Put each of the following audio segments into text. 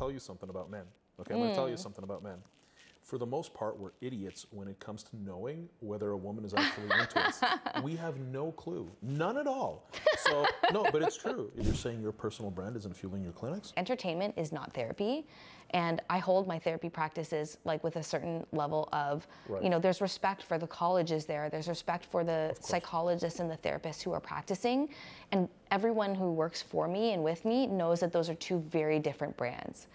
tell you something about men. Okay, I'm going to tell you something about men. For the most part, we're idiots when it comes to knowing whether a woman is actually into us. We have no clue, none at all. So, no, but it's true. You're saying your personal brand isn't fueling your clinics? Entertainment is not therapy. And I hold my therapy practices like with a certain level of, you know, there's respect for the colleges there's respect for the psychologists and the therapists who are practicing. And everyone who works for me and with me knows that those are two very different brands.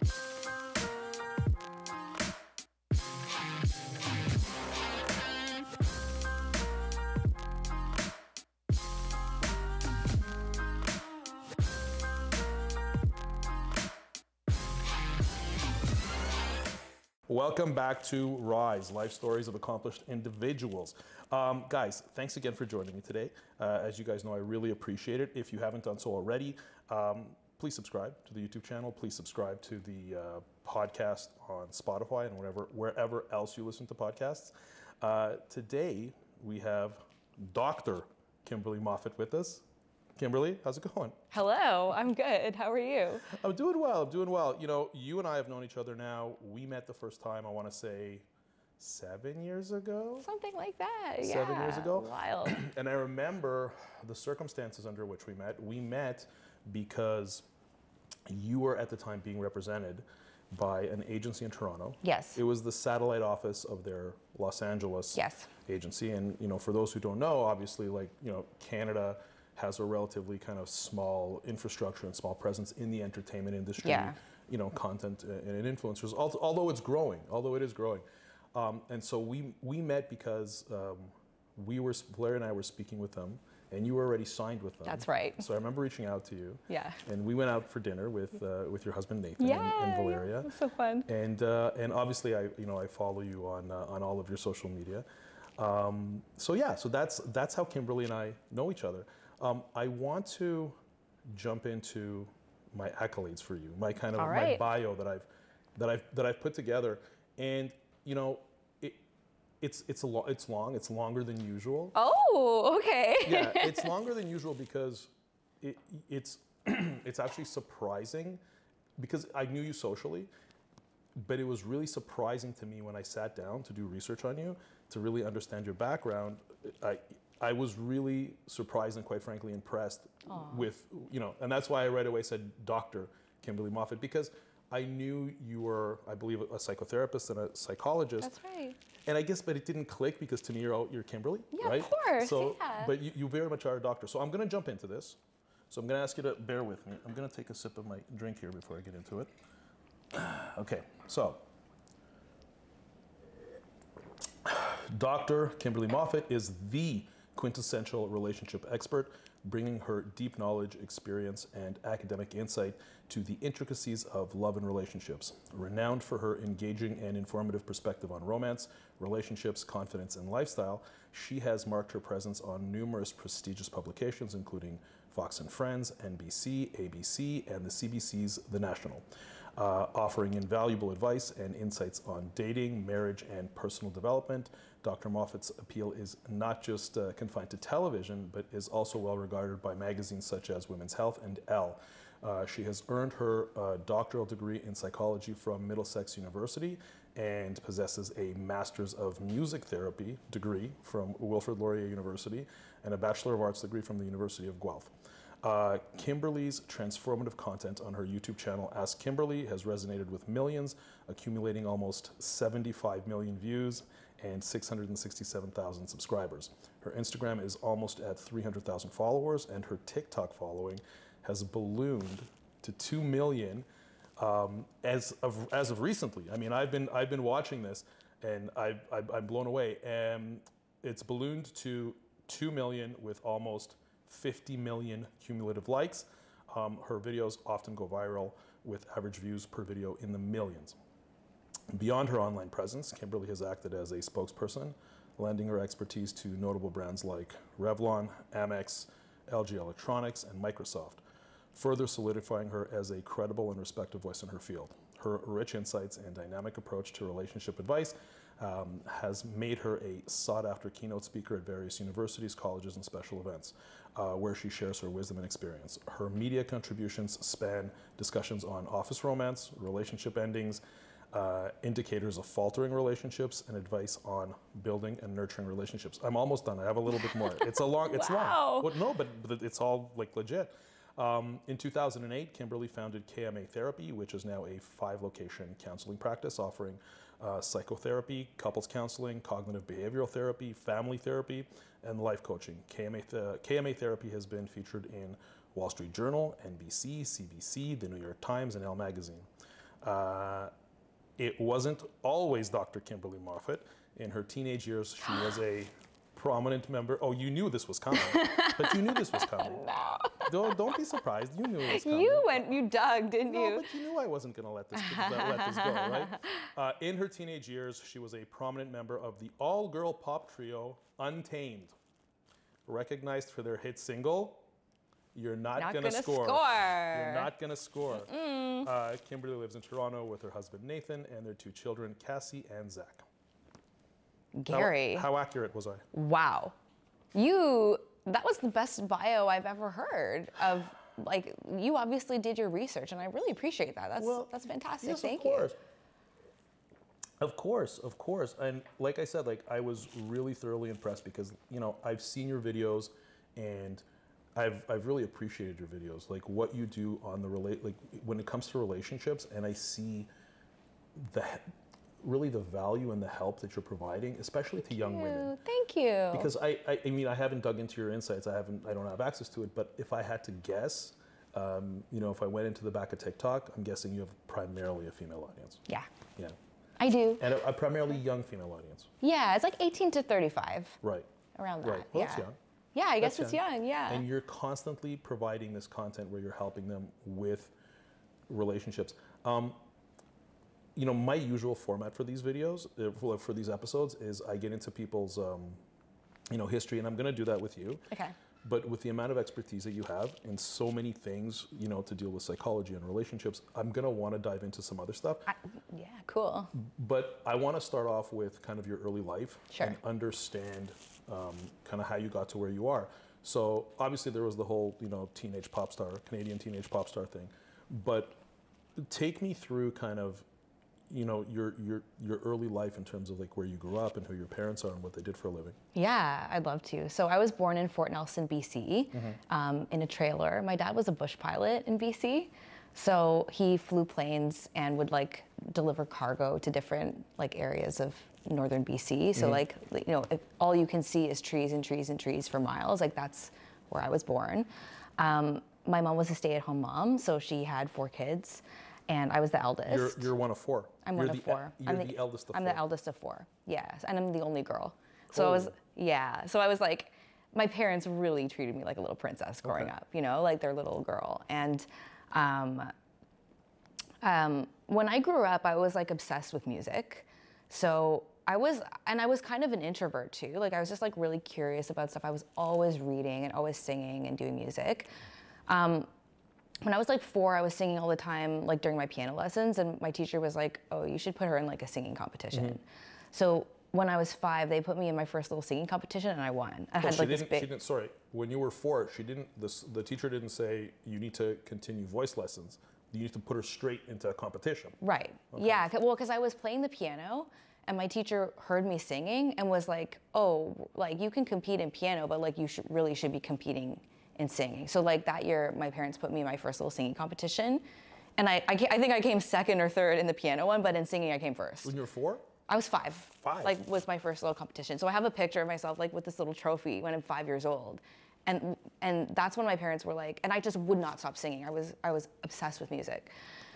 Welcome back to Rise, Life Stories of Accomplished Individuals. Guys, thanks again for joining me today. As you guys know, I really appreciate it. If you haven't done so already, please subscribe to the YouTube channel. Please subscribe to the podcast on Spotify and wherever else you listen to podcasts. Today, we have Dr. Kimberly Moffit with us. Kimberly, how's it going? Hello, I'm good. How are you? I'm doing well, I'm doing well. You know, you and I have known each other now. We met the first time, I want to say, 7 years ago? Something like that, yeah. 7 years ago? Wild. And I remember the circumstances under which we met. We met because you were at the time being represented by an agency in Toronto. Yes. It was the satellite office of their Los Angeles agency. And, you know, for those who don't know, obviously, like, you know, Canada has a relatively kind of small infrastructure and small presence in the entertainment industry, you know, content and influencers, although it is growing. And so we met because Blair and I were speaking with them, and you were already signed with them. That's right. So I remember reaching out to you. Yeah. And we went out for dinner with your husband Nathan and Valeria. It was so fun. And obviously I follow you on all of your social media. So that's how Kimberly and I know each other. I want to jump into my accolades for you, my kind of my bio that I've put together, and you know, it's long, it's longer than usual. Oh, okay. Yeah, it's longer than usual because it's actually surprising, because I knew you socially, but it was really surprising to me when I sat down to do research on you, to really understand your background. I was really surprised and quite frankly impressed with, you know, and that's why I right away said Dr. Kimberly Moffit, because I knew you were, I believe, a psychotherapist and a psychologist. That's right. And I guess, but it didn't click because to me you're Kimberly, right? Of course, so, but you very much are a doctor. So I'm going to jump into this. So I'm going to ask you to bear with me. I'm going to take a sip of my drink here before I get into it. Okay, so Dr. Kimberly Moffit is the quintessential relationship expert, bringing her deep knowledge, experience, and academic insight to the intricacies of love and relationships. Renowned for her engaging and informative perspective on romance, relationships, confidence, and lifestyle, she has marked her presence on numerous prestigious publications, including Fox and Friends, NBC, ABC, and the CBC's The National, offering invaluable advice and insights on dating, marriage, and personal development. Dr. Moffit's appeal is not just confined to television, but is also well regarded by magazines such as Women's Health and Elle. She has earned her doctoral degree in psychology from Middlesex University and possesses a Master's of Music Therapy degree from Wilfrid Laurier University and a Bachelor of Arts degree from the University of Guelph. Kimberly's transformative content on her YouTube channel, Ask Kimberly, has resonated with millions, accumulating almost 75 million views and 667,000 subscribers. Her Instagram is almost at 300,000 followers, and her TikTok following has ballooned to 2 million as of recently. I mean, I've been watching this, and I'm blown away. And it's ballooned to 2 million with almost 50 million cumulative likes. Her videos often go viral with average views per video in the millions. Beyond her online presence, Kimberly has acted as a spokesperson, lending her expertise to notable brands like Revlon, Amex, LG Electronics, and Microsoft, further solidifying her as a credible and respected voice in her field. Her rich insights and dynamic approach to relationship advice has made her a sought-after keynote speaker at various universities, colleges, and special events, where she shares her wisdom and experience. Her media contributions span discussions on office romance, relationship endings, indicators of faltering relationships, and advice on building and nurturing relationships. I'm almost done. I have a little bit more. It's a long. It's Wow. long. Well, no, but it's all like legit. In 2008, Kimberly founded KMA Therapy, which is now a 5-location counseling practice offering psychotherapy, couples counseling, cognitive behavioral therapy, family therapy, and life coaching. KMA Therapy has been featured in Wall Street Journal, NBC, CBC, The New York Times, and Elle Magazine. It wasn't always Dr. Kimberly Moffit. In her teenage years, she was a prominent member. Oh, you knew this was coming, but you knew this was coming. No. Don't be surprised. You knew it was coming. You dug, didn't you? No, but you knew I wasn't going to let this go, right? In her teenage years, she was a prominent member of the all-girl pop trio Untamed, recognized for their hit single, You're Not Gonna Score. You're Not Gonna Score. Kimberly lives in Toronto with her husband Nathan and their 2 children, Cassie and Zach. Gary. How accurate was I? Wow. That was the best bio I've ever heard of. Like, you obviously did your research, and I really appreciate that. That's fantastic. Yes, Thank of course. Of course. And like I said, I was really thoroughly impressed because, I've seen your videos and I've really appreciated your videos, like what you do on when it comes to relationships, and I see really the value and the help that you're providing, especially to young women. Thank you. Because I mean, I haven't dug into your insights. I don't have access to it. But if I had to guess, if I went into the back of TikTok, I'm guessing you have primarily a female audience. Yeah. Yeah. I do. And a primarily young female audience. Yeah, it's like 18 to 35. Right. Around that. Right. Well, that's young. Yeah, I guess it's young. Yeah. And you're constantly providing this content where you're helping them with relationships. My usual format for these videos, for these episodes, is I get into people's, history, and I'm going to do that with you. Okay. But with the amount of expertise that you have in so many things, to deal with psychology and relationships, I'm going to want to dive into some other stuff. Yeah, cool. But I want to start off with kind of your early life and understand kind of how you got to where you are. So obviously there was the whole, Canadian teenage pop star thing. But take me through kind of, your early life in terms of where you grew up and who your parents are and what they did for a living. Yeah, I'd love to. So I was born in Fort Nelson, BC, in a trailer. My dad was a bush pilot in BC. So he flew planes and would deliver cargo to different areas of northern BC. So if all you can see is trees and trees and trees for miles, that's where I was born. My mom was a stay-at-home mom, so she had 4 kids. And I was the eldest. You're one of 4. I'm one of 4. You're the eldest of 4. I'm the eldest of 4, yes. And I'm the only girl. So I was my parents really treated me like a little princess growing up, like their little girl. And when I grew up, I was obsessed with music. So I was kind of an introvert too. I was just really curious about stuff. I was always reading and always singing and doing music. When I was 4, I was singing all the time, during my piano lessons, and my teacher was like, "Oh, you should put her in a singing competition." So when I was 5, they put me in my first little singing competition, and I won. I had this big... She didn't. Sorry, when you were 4, she didn't. The teacher didn't say you need to continue voice lessons. You need to put her straight into a competition. Right. Okay. Yeah. Well, because I was playing the piano, and my teacher heard me singing and was like, "Oh, you can compete in piano, but you should be competing in singing." So that year, my parents put me in my first little singing competition, and I think I came 2nd or 3rd in the piano one, but in singing I came 1st. When you were 4? I was 5. 5. Was my first little competition. So I have a picture of myself with this little trophy when I'm 5 years old, and that's when my parents were and I just would not stop singing. I was obsessed with music,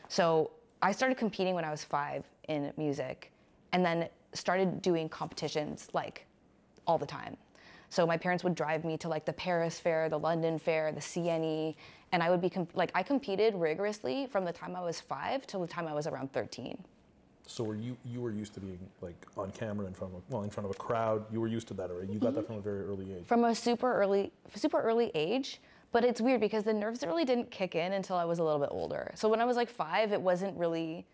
so I started competing when I was 5 in music, and then started doing competitions all the time. So my parents would drive me to the Paris Fair, the London Fair, the CNE, and I would be I competed rigorously from the time I was 5 till the time I was around 13. So you were used to being on camera in front of a crowd. You were used to that already. You got that from a very early age. From a super early age, but it's weird because the nerves really didn't kick in until I was a little bit older. So when I was 5, it wasn't really.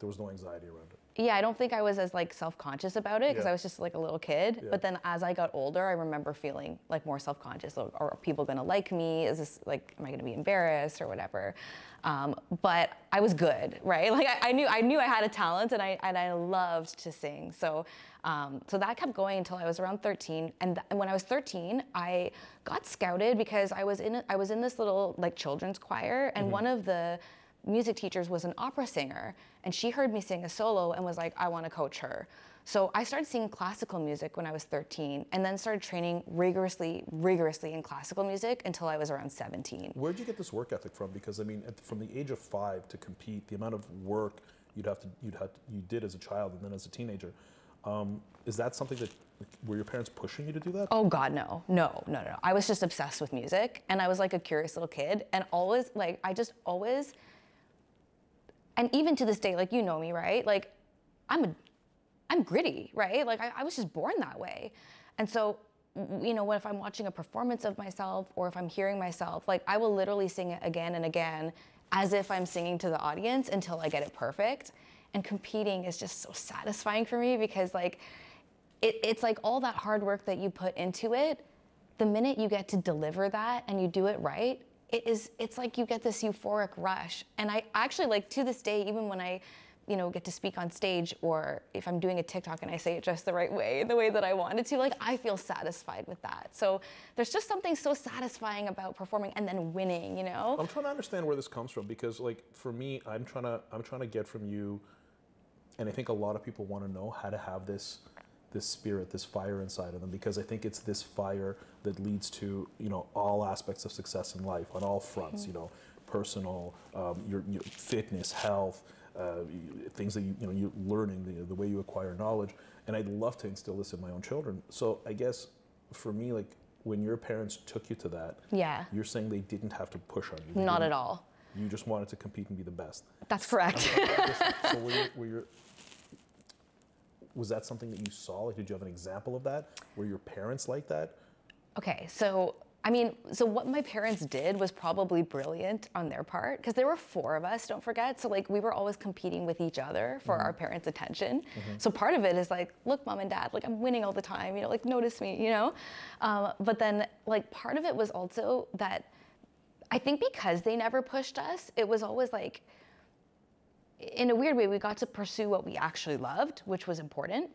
There was no anxiety around it. Yeah, I don't think I was as like self-conscious about it because I was just like a little kid. But then as I got older, I remember feeling like more self-conscious. Or are people gonna like me? Is this like, am I gonna be embarrassed or whatever? But I was good, right? Like I knew I had a talent, and I loved to sing. So so that kept going until I was around 13. And when I was 13, I got scouted because I was in this little like children's choir, and one of the music teachers was an opera singer, and she heard me sing a solo and was like, I want to coach her. So I started singing classical music when I was 13, and then started training rigorously in classical music until I was around 17. Where'd you get this work ethic from? Because I mean, from the age of 5 to compete, the amount of work you did as a child and then as a teenager, is that something that, were your parents pushing you to do that? Oh God, no. I was just obsessed with music, and I was like a curious little kid, and always like and even to this day, like, you know me, right? Like, I'm gritty, right? Like, I was just born that way. And so, you know, if I'm watching a performance of myself, or if I'm hearing myself, like, I will literally sing it again and again as if I'm singing to the audience until I get it perfect. And competing is just so satisfying for me because, like, it's like all that hard work that you put into it, the minute you get to deliver that and you do it right, it's like you get this euphoric rush. And I actually, like, to this day, even when I, you know, get to speak on stage, or if I'm doing a TikTok and I say it just the right way, the way that I wanted to, like, I feel satisfied with that. So there's just something so satisfying about performing and then winning, you know? I'm trying to understand where this comes from, because, like, for me, I'm trying to get from you, and I think a lot of people want to know how to have this spirit, this fire inside of them, because I think it's this fire that leads to, you know, all aspects of success in life on all fronts, you know, personal, your fitness, health, things that you're learning, the way you acquire knowledge. And I'd love to instill this in my own children. So I guess for me, like, when your parents took you to that, you're saying they didn't have to push on you. Not at all. You just wanted to compete and be the best. That's correct. So was that something that you saw? Like, did you have an example of that? Were your parents like that? Okay, so I mean, so what my parents did was probably brilliant on their part, because there were 4 of us, don't forget. So like, we were always competing with each other for our parents' attention. So part of it is like, look, mom and dad, like, I'm winning all the time, you know, like, notice me, you know? But then, like, part of it was also that I think because they never pushed us, it was always like, in a weird way, we got to pursue what we actually loved, which was important.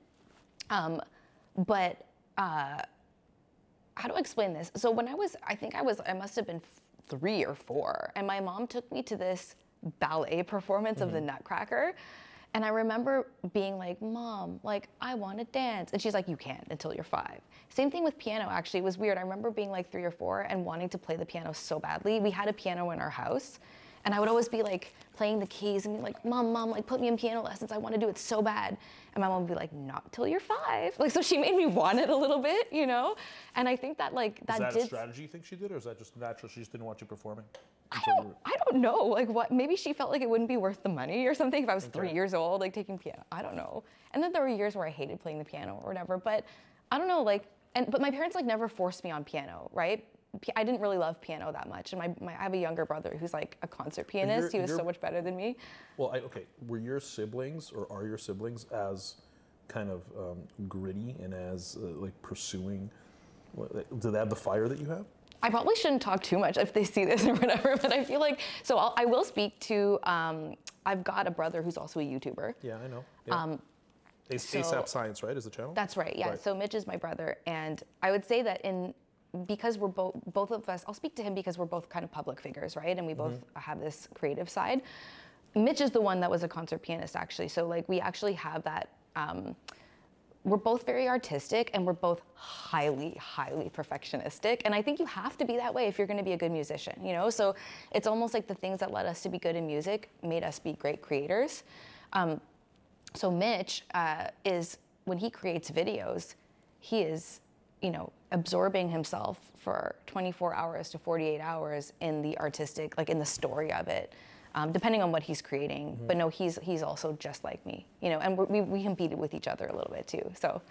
But how do I explain this? So when I must have been 3 or 4, and my mom took me to this ballet performance of the Nutcracker. And I remember being like, Mom, like, I want to dance. And she's like, you can't until you're 5. Same thing with piano, actually. It was weird. I remember being like 3 or 4 and wanting to play the piano so badly. We had a piano in our house. And I would always be like playing the keys and be like, Mom, like, put me in piano lessons. I want to do it so bad. And my mom would be like, not till you're 5. Like, so she made me want it a little bit, you know? And I think that, like, Is that a strategy you think she did, or is that just natural? She just didn't want you performing? I don't know. Like, what? Maybe she felt like it wouldn't be worth the money or something if I was 3 years old, like, taking piano. I don't know. And then there were years where I hated playing the piano or whatever. But I don't know, like, but my parents, like, never forced me on piano, right? I didn't really love piano that much, and I have a younger brother who's like a concert pianist. He was so much better than me. Well, okay. Were your siblings, or are your siblings, as kind of gritty and as like pursuing? Do they have the fire that you have? I probably shouldn't talk too much if they see this or whatever, but I feel like I will speak to. I've got a brother who's also a YouTuber. Yeah, I know. Yeah. ASAP Science, right? Is the channel? That's right. Yeah. Right. So Mitch is my brother, and I would say that because we're both of us, I'll speak to him because we're both kind of public figures, right? And we both have this creative side. Mitch is the one that was a concert pianist, actually. So like, we actually have that, we're both very artistic, and we're both highly, highly perfectionistic. And I think you have to be that way if you're gonna be a good musician, you know? So it's almost like the things that led us to be good in music made us be great creators. So Mitch is, when he creates videos, he is, you know, absorbing himself for 24 hours to 48 hours in the artistic, like in the story of it, depending on what he's creating. But no, he's also just like me, you know, and we competed with each other a little bit too, so.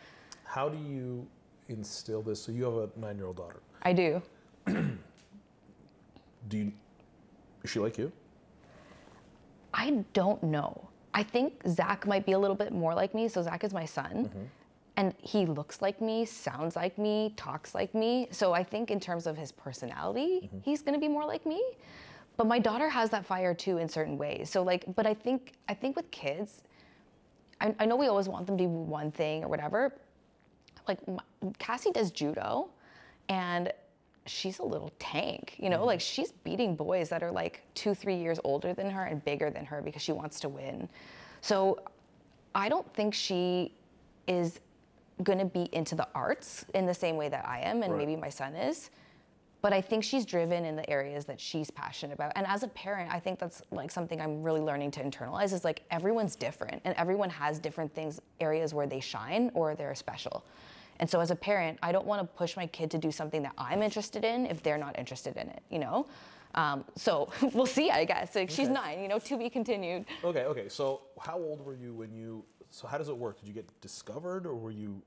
How do you instill this? So you have a 9-year-old daughter. I do. Is she like you? I don't know. I think Zach might be a little bit more like me. So Zach is my son. And he looks like me, sounds like me, talks like me. So I think in terms of his personality, he's gonna be more like me. But my daughter has that fire too in certain ways. So like, but I think with kids, I know we always want them to do one thing or whatever. Like Cassie does judo, and she's a little tank, you know, like she's beating boys that are like 2-3 years older than her and bigger than her because she wants to win. So I don't think she is going to be into the arts in the same way that I am, and maybe my son is. But I think she's driven in the areas that she's passionate about. And as a parent, I think that's like something I'm really learning to internalize, is like everyone's different and everyone has different things, areas where they shine or they're special. And so as a parent, I don't want to push my kid to do something that I'm interested in if they're not interested in it, you know? So we'll see, I guess. Like, she's 9, you know, to be continued. Okay. So how old were you when you, so how does it work? Did you get discovered, or were you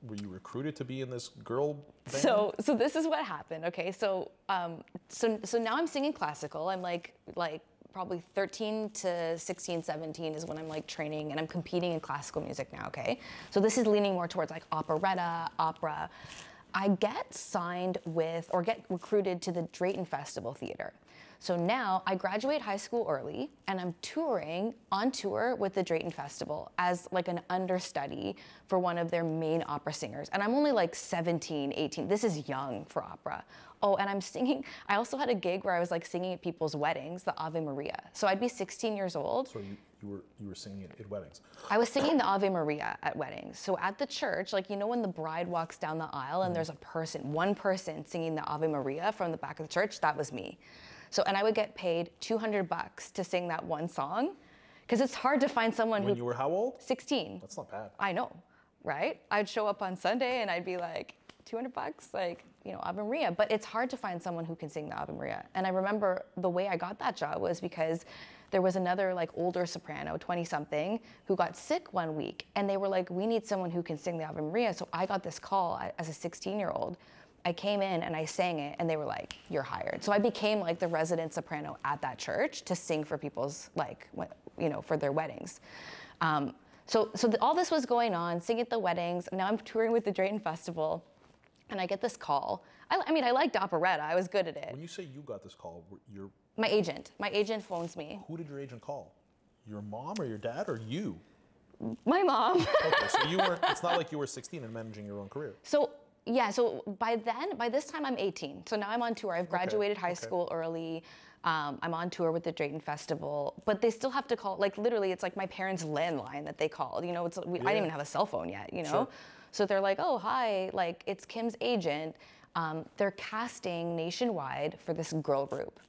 recruited to be in this girl band? So this is what happened. Okay. So now I'm singing classical. I'm like probably 13 to 16, 17 is when I'm like training, and I'm competing in classical music now, okay? So this is leaning more towards like operetta, opera. I get signed with, or get recruited to the Drayton Festival Theater. So now I graduate high school early, and I'm on tour with the Drayton Festival as like an understudy for one of their main opera singers. And I'm only like 17, 18. This is young for opera. Oh, and I'm singing. I also had a gig where I was like singing at people's weddings, the Ave Maria. So I'd be 16 years old. So you were singing at weddings. I was singing the Ave Maria at weddings. So at the church, like, you know, when the bride walks down the aisle and there's one person singing the Ave Maria from the back of the church, that was me. So, and I would get paid $200 to sing that one song, because it's hard to find someone who. When you were how old? 16. That's not bad. I know, right? I'd show up on Sunday and I'd be like, $200, like, you know, Ave Maria. But it's hard to find someone who can sing the Ave Maria. And I remember the way I got that job was because there was another like older soprano, 20-something, who got sick one week, and they were like, we need someone who can sing the Ave Maria. So I got this call as a 16-year-old. I came in and I sang it, and they were like, you're hired. So I became like the resident soprano at that church to sing for people's, like, you know, for their weddings. So all this was going on, singing at the weddings. Now I'm touring with the Drayton Festival, and I get this call. I mean, I liked operetta. I was good at it. When you say you got this call, My agent phones me. Who did your agent call? Your mom or your dad or you? My mom. Okay, so you weren't, it's not like you were 16 and managing your own career. So by this time I'm 18. So now I'm on tour. I've graduated high school early. I'm on tour with the Drayton Festival, but they still have to call, like literally it's like my parents' landline that they called, you know, I didn't even have a cell phone yet, you know? Sure. So they're like, oh, hi, like it's Kim's agent. They're casting nationwide for this girl group.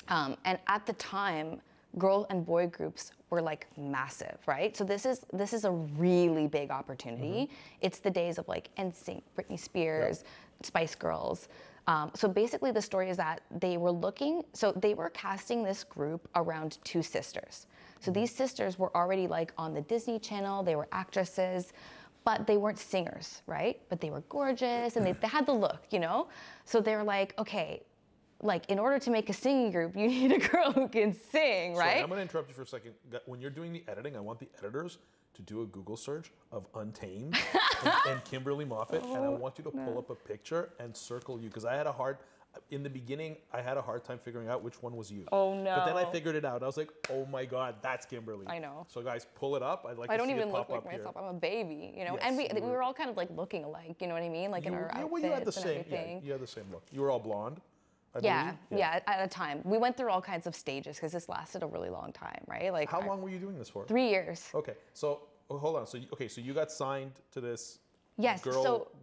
And at the time, girl and boy groups were like massive, right? So this is a really big opportunity. It's the days of like NSYNC, Britney Spears, Spice Girls. So basically the story is that they were casting this group around 2 sisters. So these sisters were already like on the Disney Channel, they were actresses, but they weren't singers, right? But they were gorgeous and they had the look, you know? So they're like, okay, like in order to make a singing group, you need a girl who can sing, right? Sorry, I'm gonna interrupt you for a second. When you're doing the editing, I want the editors to do a Google search of Untamed and Kimberly Moffit, and I want you to pull up a picture and circle you, because in the beginning, I had a hard time figuring out which one was you. Oh no. But then I figured it out. I was like, oh my God, that's Kimberly. I know. So guys, pull it up. I'd like I to see don't it even pop look up like here. myself. I'm a baby, you know? Yes, and we were all kind of like looking alike, you know what I mean? Like in our outfits well, you had the and same, everything. you had the same look. You were all blonde, I yeah, believe? at a time. We went through all kinds of stages because this lasted a really long time, right? Like how long were you doing this for? 3 years. Okay, so hold on. So you got signed to this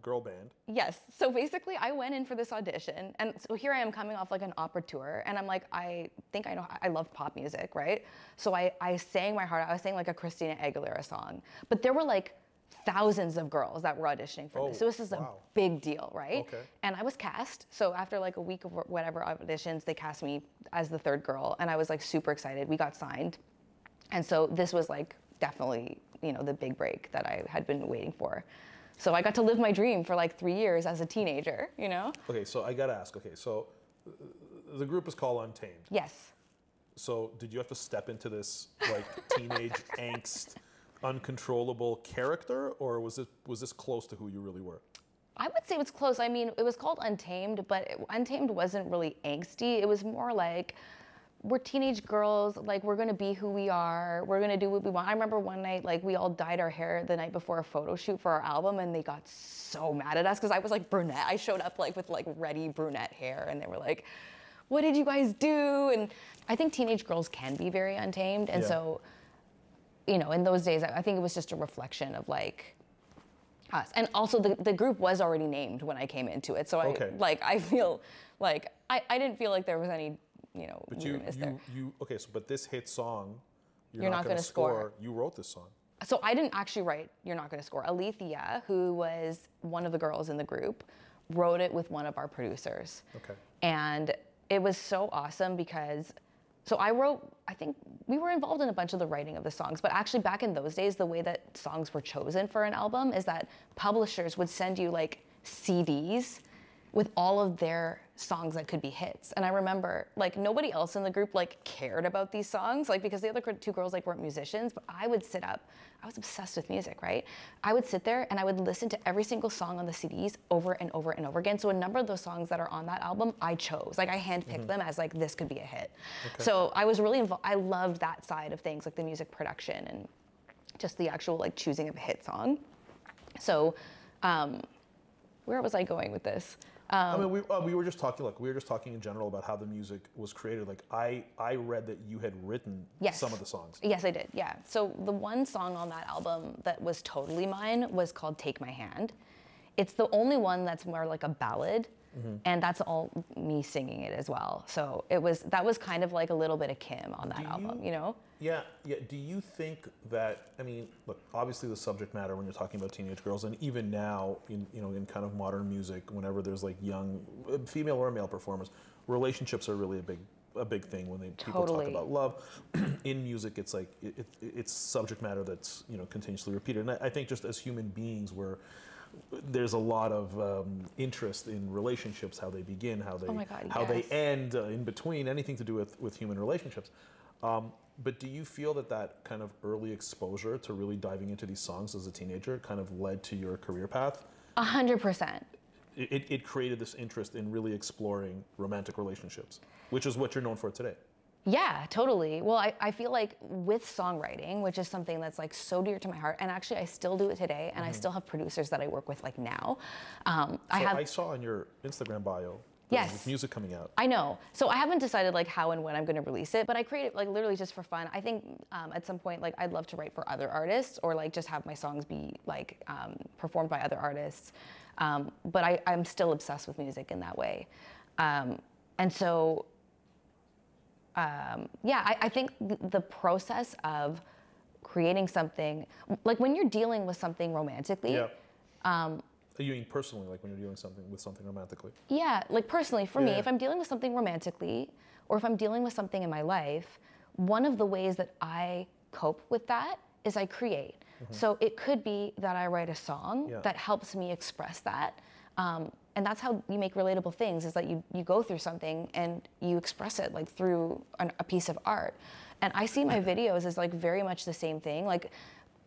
girl band. Yes. So basically I went in for this audition, and so here I am coming off like an opera tour, and I'm like, I think I love pop music, right? So I sang my heart out. I was saying like a Christina Aguilera song, but there were like thousands of girls that were auditioning for this. So this is a big deal, right? Okay. And I was cast. So after like a week of whatever auditions, they cast me as the 3rd girl, and I was like super excited. We got signed. And so this was like definitely, you know, the big break that I had been waiting for. So I got to live my dream for like 3 years as a teenager, you know? Okay, so I gotta ask, so the group is called Untamed. Yes. So did you have to step into this like teenage angst, uncontrollable character, or was this close to who you really were? I would say it was close. I mean, it was called Untamed, but Untamed wasn't really angsty. It was more like, we're teenage girls, like we're gonna be who we are, we're gonna do what we want. I remember one night, like we all dyed our hair the night before a photo shoot for our album, and they got so mad at us because I was like brunette. I showed up like with like ready brunette hair, and they were like, what did you guys do? And I think teenage girls can be very untamed, and so, you know, in those days, I think it was just a reflection of like, us. And also the group was already named when I came into it. So I feel like I didn't feel like there was any, you know, weirdness there. Okay, so but this hit song, You're Not Gonna Score, you wrote this song. So I didn't actually write You're Not Gonna Score. Alethea, who was one of the girls in the group, wrote it with one of our producers. Okay. And it was so awesome because, so I think we were involved in a bunch of the writing of the songs, but actually back in those days, the way that songs were chosen for an album is that publishers would send you like CDs with all of their songs that could be hits. And I remember like nobody else in the group like cared about these songs, like because the other two girls like weren't musicians, but I would sit up, I was obsessed with music, right? I would sit there and I would listen to every single song on the CDs over and over and over again. So a number of those songs that are on that album, I chose, like I handpicked them as like, this could be a hit. Okay. So I was really involved, I loved that side of things, like the music production and just the actual like choosing of a hit song. So where was I going with this? I mean, we were just talking. Like we were just talking in general about how the music was created. Like I read that you had written some of the songs. Yes, I did. Yeah. So the one song on that album that was totally mine was called "Take My Hand." It's the only one that's more like a ballad, and that's all me singing it as well. So that was kind of like a little bit of Kim on that album, you know? Yeah. Do you think that, I mean, look, obviously the subject matter when you're talking about teenage girls, and even now in kind of modern music, whenever there's like young female or male performers, relationships are really a big thing when people talk about love. In music, it's like it's subject matter that's continuously repeated. And I think just as human beings, there's a lot of interest in relationships, how they begin, how they end, in between, anything to do with human relationships. But do you feel that kind of early exposure to really diving into these songs as a teenager kind of led to your career path? 100%. It created this interest in really exploring romantic relationships, which is what you're known for today. Yeah, totally. Well, I feel like with songwriting, which is something that's like so dear to my heart, and actually I still do it today, and I still have producers that I work with like now. I saw on your Instagram bio, yes, music coming out. I know. So I haven't decided like how and when I'm going to release it, but I create it like literally just for fun. I think at some point like I'd love to write for other artists or like just have my songs be like performed by other artists. But I'm still obsessed with music in that way. And so I think the process of creating something, like when you're dealing with something romantically. Yeah. You mean personally, like when you're dealing with something romantically? Yeah, like personally, for me, if I'm dealing with something romantically, or if I'm dealing with something in my life, one of the ways that I cope with that is I create. So it could be that I write a song that helps me express that. And that's how you make relatable things, is that you go through something and you express it like through a piece of art. And I see my videos as like very much the same thing. Like,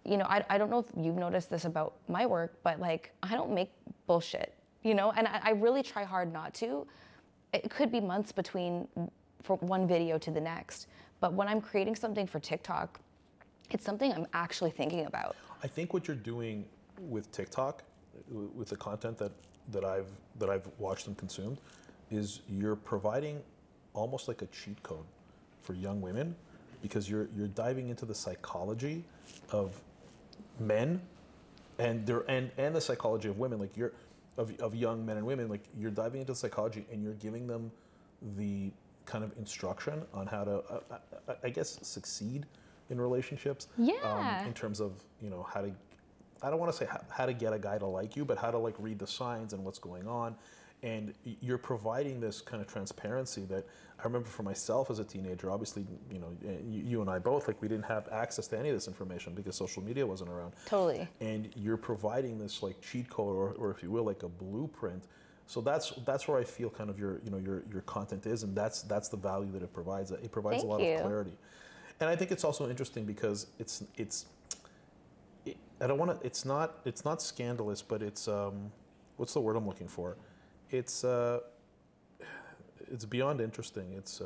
I don't know if you've noticed this about my work, but like I don't make bullshit, and I really try hard not to. It could be months between for one video to the next, but when I'm creating something for TikTok, it's something I'm actually thinking about. I think what you're doing with TikTok, with the content that I've watched and consumed, is you're providing almost like a cheat code for young women, because you're diving into the psychology of men and the psychology of women, like of young men and women. Like you're diving into the psychology and you're giving them the kind of instruction on how to I guess succeed in relationships. In terms of how to, I don't want to say how to get a guy to like you, but how to like read the signs and what's going on. And you're providing this kind of transparency that I remember for myself as a teenager. Obviously, you and I both, like, we didn't have access to any of this information because social media wasn't around. Totally. And you're providing this like cheat code, or if you will, like a blueprint So that's where I feel kind of your content is, and that's the value that it provides. It provides a lot of clarity, and I think it's also interesting because I don't want to. It's not scandalous, but it's what's the word I'm looking for? It's beyond interesting. It's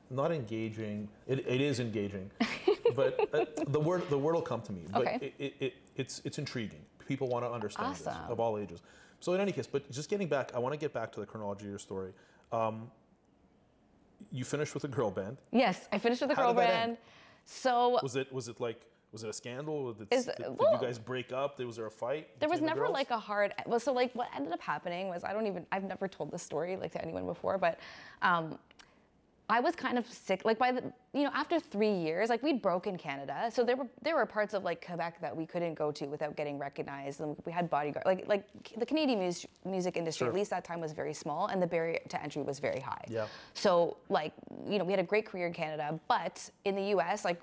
not engaging. It is engaging, but the word will come to me. But okay. It's intriguing. People want to understand this of all ages. So in any case, but just getting back, I want to get back to the chronology of your story. You finished with a girl band. Yes, I finished with a girl band. So was it a scandal? Did you guys break up? Was there a fight? There was never like a hard. Well, so like what ended up happening was I've never told this story like to anyone before, but I was kind of sick. Like after 3 years, like we'd broken Canada, so there were parts of like Quebec that we couldn't go to without getting recognized, and we had bodyguards. Like the Canadian music industry, at least that time, was very small, and the barrier to entry was very high. Yeah. So like we had a great career in Canada, but in the U.S., like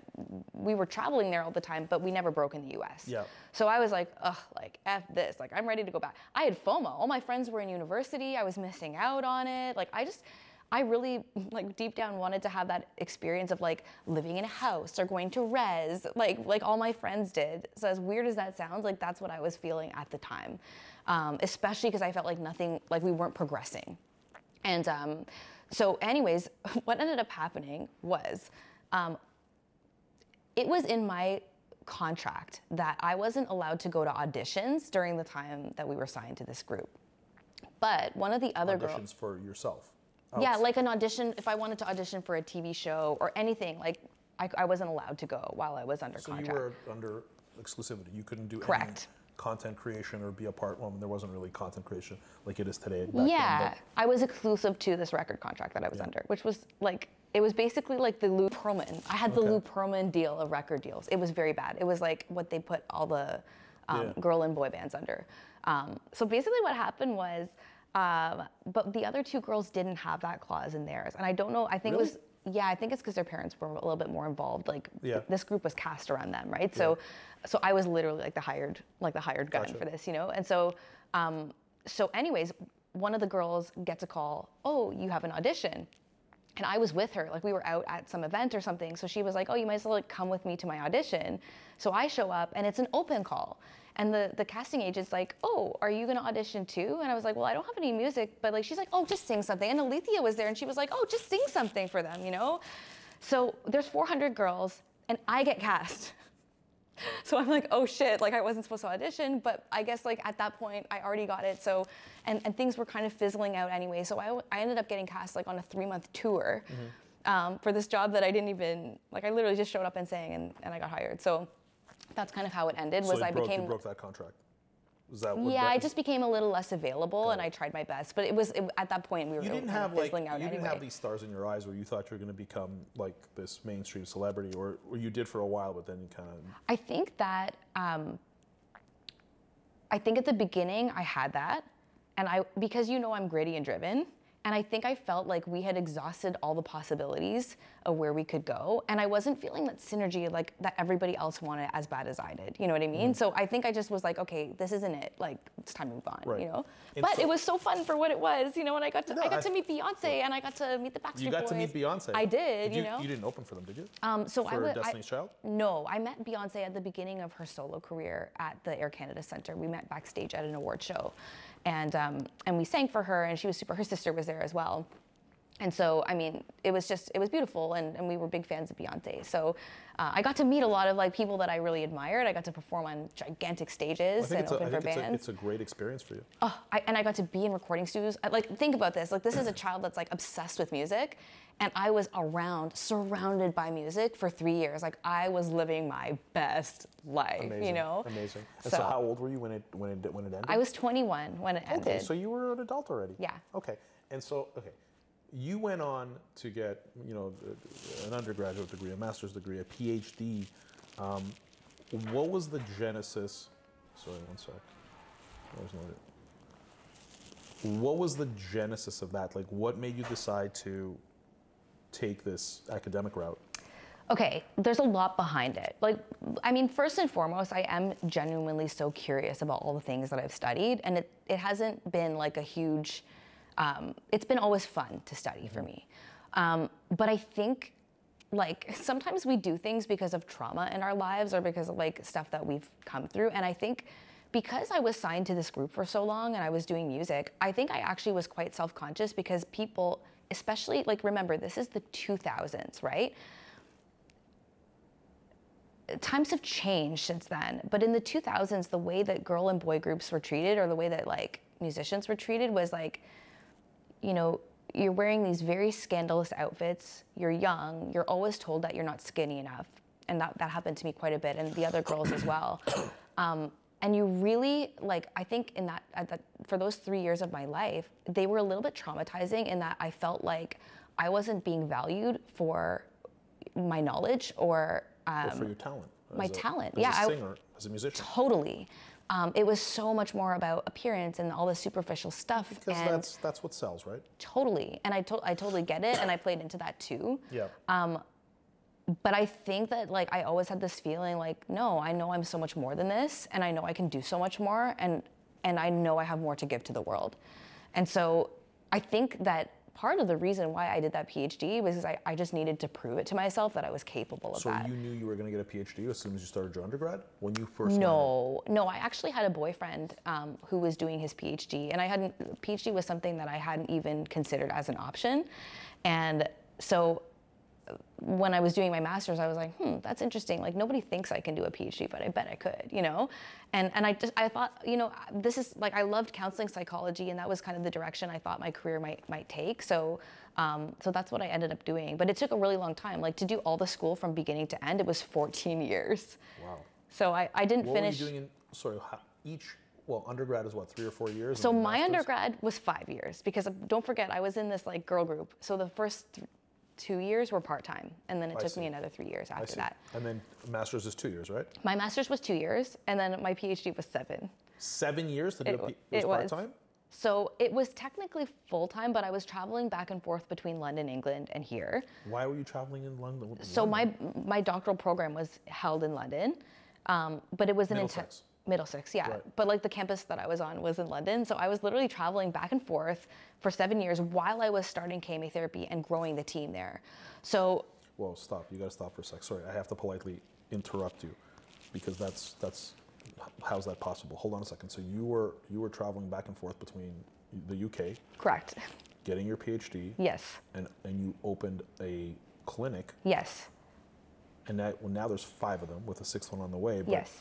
we were traveling there all the time, but we never broke in the U.S. Yeah. So I was like, ugh, like F this, like I'm ready to go back. I had FOMO. All my friends were in university. I was missing out on it. Like I really, like, deep down wanted to have that experience of, like, living in a house or going to res, like all my friends did. So as weird as that sounds, like, that's what I was feeling at the time, especially because I felt like we weren't progressing. And so anyways, what ended up happening was it was in my contract that I wasn't allowed to go to auditions during the time that we were signed to this group. But one of the other girls... Auditions for yourself? Yeah, like an audition, if I wanted to audition for a TV show or anything, like I wasn't allowed to go while I was under contract. So you were under exclusivity. You couldn't do any content creation or be a part, well, there wasn't really content creation like it is today. Yeah, I was exclusive to this record contract that I was under, which was like, it was basically like the Lou Pearlman. I had the Lou Pearlman deal of record deals. It was very bad. It was like what they put all the girl and boy bands under. So basically what happened was, but the other two girls didn't have that clause in theirs. And I don't know, I think it was, I think it's because their parents were a little bit more involved. Like this group was cast around them, right? So I was literally like the hired gun for this, And so, so anyways, one of the girls gets a call, oh, you have an audition. And I was with her, like we were out at some event or something. So she was like, oh, you might as well like come with me to my audition. So I show up and it's an open call. And the casting agent's like, oh, are you gonna audition too? And I was like, well, I don't have any music, but like, she's like, oh, just sing something. And Alethea was there and she was like, oh, just sing something for them, So there's 400 girls and I get cast. So I'm like, oh shit, like I wasn't supposed to audition, but I guess like at that point I already got it. So, and things were kind of fizzling out anyway. So I ended up getting cast like on a 3-month tour for this job that I didn't even, like I literally just showed up and sang and I got hired. So that's kind of how it ended. So you broke that contract? Was that what I just became a little less available and I tried my best. But at that point we were fizzling out anyway. You didn't have these stars in your eyes where you thought you were going to become like this mainstream celebrity, or you did for a while, but then you kind of... I think that, I think at the beginning I had that, and because I'm gritty and driven, and I think I felt like we had exhausted all the possibilities of where we could go, and I wasn't feeling that synergy like that everybody else wanted as bad as I did. You know what I mean? So I think I just was like, okay, this isn't it. Like it's time to move on. Right. But it was so fun for what it was. And I got to meet Beyonce and I got to meet the Backstreet Boys. You got to meet Beyonce. I did. You didn't open for them, did you? For Destiny's Child? No, I met Beyonce at the beginning of her solo career at the Air Canada Centre. We met backstage at an award show. And we sang for her, and she was her sister was there as well. And so, I mean, it was beautiful, and we were big fans of Beyonce. So I got to meet a lot of like people that I really admired. I got to perform on gigantic stages and open for bands. It's a great experience for you. Oh, and I got to be in recording studios. Like, think about this. Like, this is a child that's like obsessed with music, and I was surrounded by music for 3 years. Like, I was living my best life. Amazing. Amazing. And so how old were you when it ended? I was 21 when it ended. Okay, so you were an adult already. Yeah. Okay, and so you went on to get, an undergraduate degree, a master's degree, a PhD. What was the genesis? Sorry, one sec. What was the genesis of that? Like, what made you decide to take this academic route? Okay, there's a lot behind it. Like, I mean, first and foremost, I am genuinely so curious about all the things that I've studied, and it hasn't been like a huge, it's been always fun to study for me. But I think, like, sometimes we do things because of trauma in our lives or because of like stuff that we've come through, and I think because I was signed to this group for so long and I was doing music, I think I actually was quite self-conscious because people, especially, like, remember, this is the 2000s, right? Times have changed since then, but in the 2000s, the way that girl and boy groups were treated, or the way that like musicians were treated, was like, you know, you're wearing these very scandalous outfits, you're young, you're always told that you're not skinny enough, and that happened to me quite a bit, and the other girls as well. And you really, like, I think in that, for those 3 years of my life, they were a little bit traumatizing in that I felt like I wasn't being valued for my knowledge or for your talent. My talent, as yeah. a singer, as a musician. Totally. It was so much more about appearance and all the superficial stuff. Because that's what sells, right? Totally. And I totally get it, and I played into that too. Yeah. But I think that, like, I always had this feeling like, no, I know I'm so much more than this, and I know I can do so much more, and I know I have more to give to the world. And so I think that part of the reason why I did that PhD was because I just needed to prove it to myself that I was capable of that. So you knew you were going to get a PhD as soon as you started your undergrad? When you first No, I actually had a boyfriend who was doing his PhD, and PhD was something that I hadn't even considered as an option. And so when I was doing my master's, I was like, that's interesting. Like, nobody thinks I can do a PhD, but I bet I could, you know? And I thought, you know, this is like, I loved counseling psychology, and that was kind of the direction I thought my career might take. So that's what I ended up doing. But it took a really long time. Like, to do all the school from beginning to end, it was 14 years. Wow. So I didn't finish. What were you doing undergrad is what, 3 or 4 years? So my undergrad was 5 years, because don't forget, I was in this like girl group. So the first 2 years were part-time, and then it took me another 3 years after that. And then master's is 2 years, right? My master's was 2 years, and then my PhD was 7. 7 years to do it was part-time? So it was technically full-time, but I was traveling back and forth between London, England, and here. Why were you traveling in London? So my doctoral program was held in London, but it was an intense. Middlesex, yeah. Right. But like the campus that I was on was in London. So I was literally traveling back and forth for 7 years while I was starting KMA therapy and growing the team there. So. Whoa, stop. You got to stop for a sec. Sorry, I have to politely interrupt you, because that's how's that possible? Hold on a second. So you were traveling back and forth between the UK. Correct. Getting your PhD. Yes. And you opened a clinic. Yes. And now there's 5 of them, with a 6th one on the way. But yes.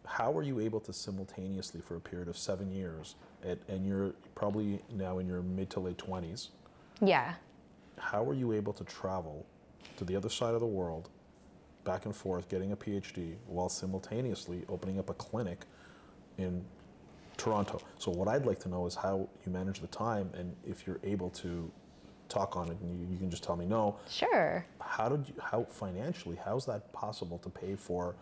How are you able to simultaneously, for a period of 7 years, and you're probably now in your mid to late 20s? Yeah. How are you able to travel to the other side of the world, back and forth, getting a PhD, while simultaneously opening up a clinic in Toronto? So what I'd like to know is how you manage the time, and if you're able to talk on it, and you can just tell me no. Sure. How financially, how's that possible to pay for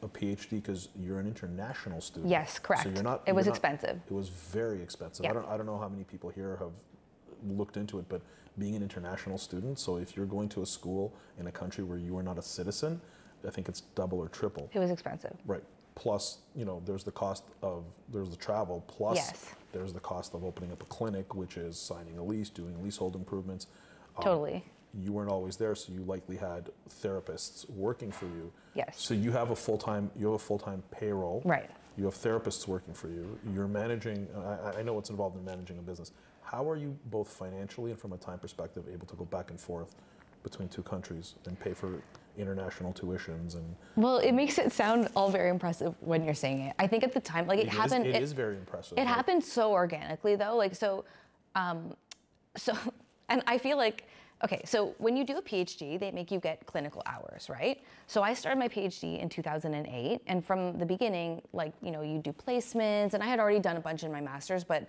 a PhD, because you're an international student? Yes, correct. So you're not. It was expensive. It was very expensive. Yeah. I don't know how many people here have looked into it, but being an international student, so if you're going to a school in a country where you are not a citizen, I think it's double or triple. It was expensive. Right. Plus, there's the travel, plus yes. there's the cost of opening up a clinic, which is signing a lease, doing leasehold improvements. Totally. You weren't always there, so you likely had therapists working for you. Yes. So you have a full-time payroll. Right. You have therapists working for you. You're managing. I know what's involved in managing a business. How are you, both financially and from a time perspective, able to go back and forth between 2 countries and pay for international tuitions and? Well, it makes it sound all very impressive when you're saying it. I think at the time, like, it happened. It is very impressive. It happened so organically, though. Like, so, and I feel like. Okay, so when you do a PhD, they make you get clinical hours, right? So I started my PhD in 2008, and from the beginning, like, you do placements, and I had already done a bunch in my master's, but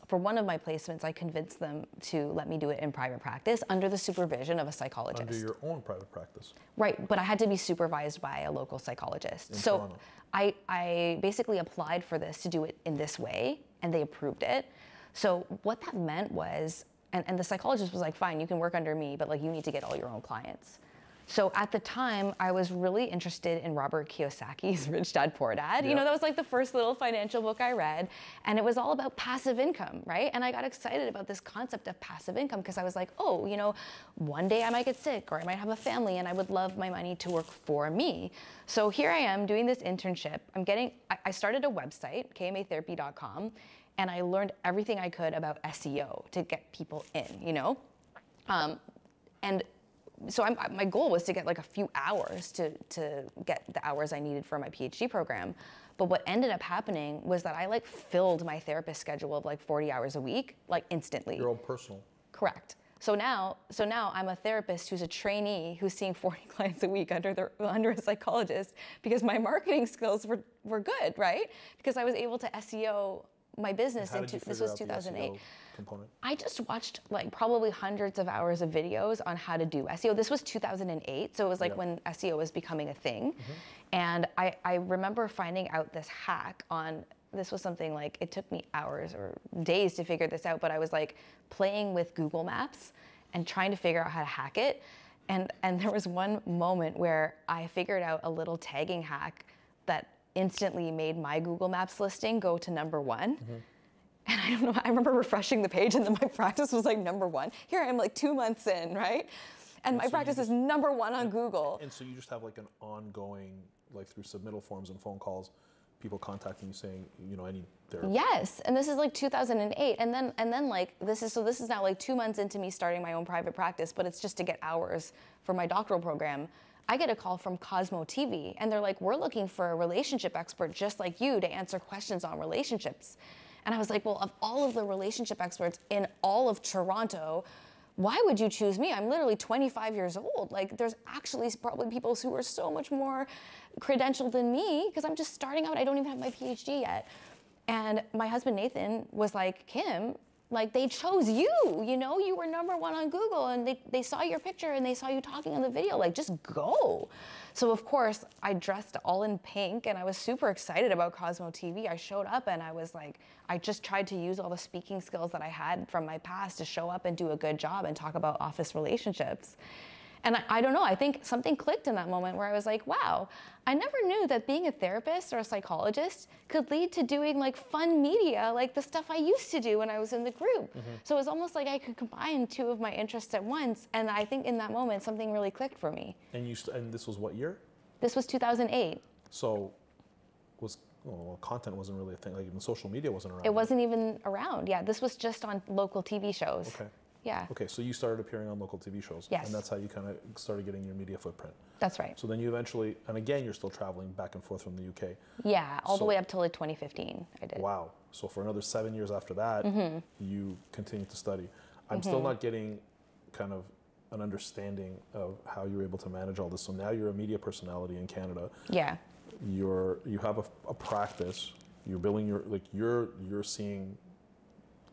for one of my placements, I convinced them to let me do it in private practice under the supervision of a psychologist. Under your own private practice? Right, but I had to be supervised by a local psychologist. In so Toronto. I basically applied for this to do it in this way, and they approved it. So what that meant was, and the psychologist was like, fine, you can work under me, but like, you need to get all your own clients. So at the time, I was really interested in Robert Kiyosaki's Rich Dad, Poor Dad. You know, that was like the first little financial book I read, and it was all about passive income, right? And I got excited about this concept of passive income because I was like, oh, you know, one day I might get sick or I might have a family and I would love my money to work for me. So here I am doing this internship. I started a website, kmatherapy.com, and I learned everything I could about SEO to get people in, you know? And so my goal was to get like a few hours to get the hours I needed for my PhD program. But what ended up happening was that I like filled my therapist schedule of like 40 hours a week, like instantly. Your own personal. Correct. So now I'm a therapist who's a trainee who's seeing 40 clients a week under a psychologist because my marketing skills were good, right? Because I was able to SEO my business. This was 2008. Component? I just watched like probably hundreds of hours of videos on how to do SEO. This was 2008, so it was like when SEO was becoming a thing. And I remember finding out this hack on, this was something like, it took me hours or days to figure this out, but I was like playing with Google Maps and trying to figure out how to hack it. And there was one moment where I figured out a little tagging hack that instantly made my Google Maps listing go to #1. And I don't know, I remember refreshing the page and then my practice was like #1. Here I am like 2 months in, right? And my practice is #1 on Google. And so you just have like an ongoing, like through submittal forms and phone calls, people contacting you saying, you know, I need therapy. Yes, and this is like 2008. And then like, this is now like 2 months into me starting my own private practice, but it's just to get hours for my doctoral program. I get a call from Cosmo TV and they're like, we're looking for a relationship expert just like you to answer questions on relationships. And I was like, well, of all of the relationship experts in all of Toronto, why would you choose me? I'm literally 25 years old. Like, there's actually probably people who are so much more credentialed than me because I'm just starting out. I don't even have my PhD yet. And my husband, Nathan, was like, Kim, like they chose you, you know, you were #1 on Google and they saw your picture and they saw you talking on the video, like just go. So of course I dressed all in pink and I was super excited about Cosmo TV. I showed up and I was like, I just tried to use all the speaking skills that I had from my past to show up and do a good job and talk about office relationships. And I don't know, I think something clicked in that moment where I was like, wow, I never knew that being a therapist or a psychologist could lead to doing like fun media, like the stuff I used to do when I was in the group. So it was almost like I could combine two of my interests at once. And I think in that moment, something really clicked for me. And and this was what year? This was 2008. So content wasn't really a thing, like even social media wasn't around. It wasn't even around, yeah. This was just on local TV shows. Okay. Yeah. Okay, so you started appearing on local TV shows. Yes. And that's how you kind of started getting your media footprint. That's right. So then you eventually, and again, you're still traveling back and forth from the UK. Yeah, all the way up till like 2015, I did. Wow. So for another 7 years after that, you continued to study. I'm still not getting kind of an understanding of how you were able to manage all this. So now you're a media personality in Canada. Yeah. You have a practice. You're building you're seeing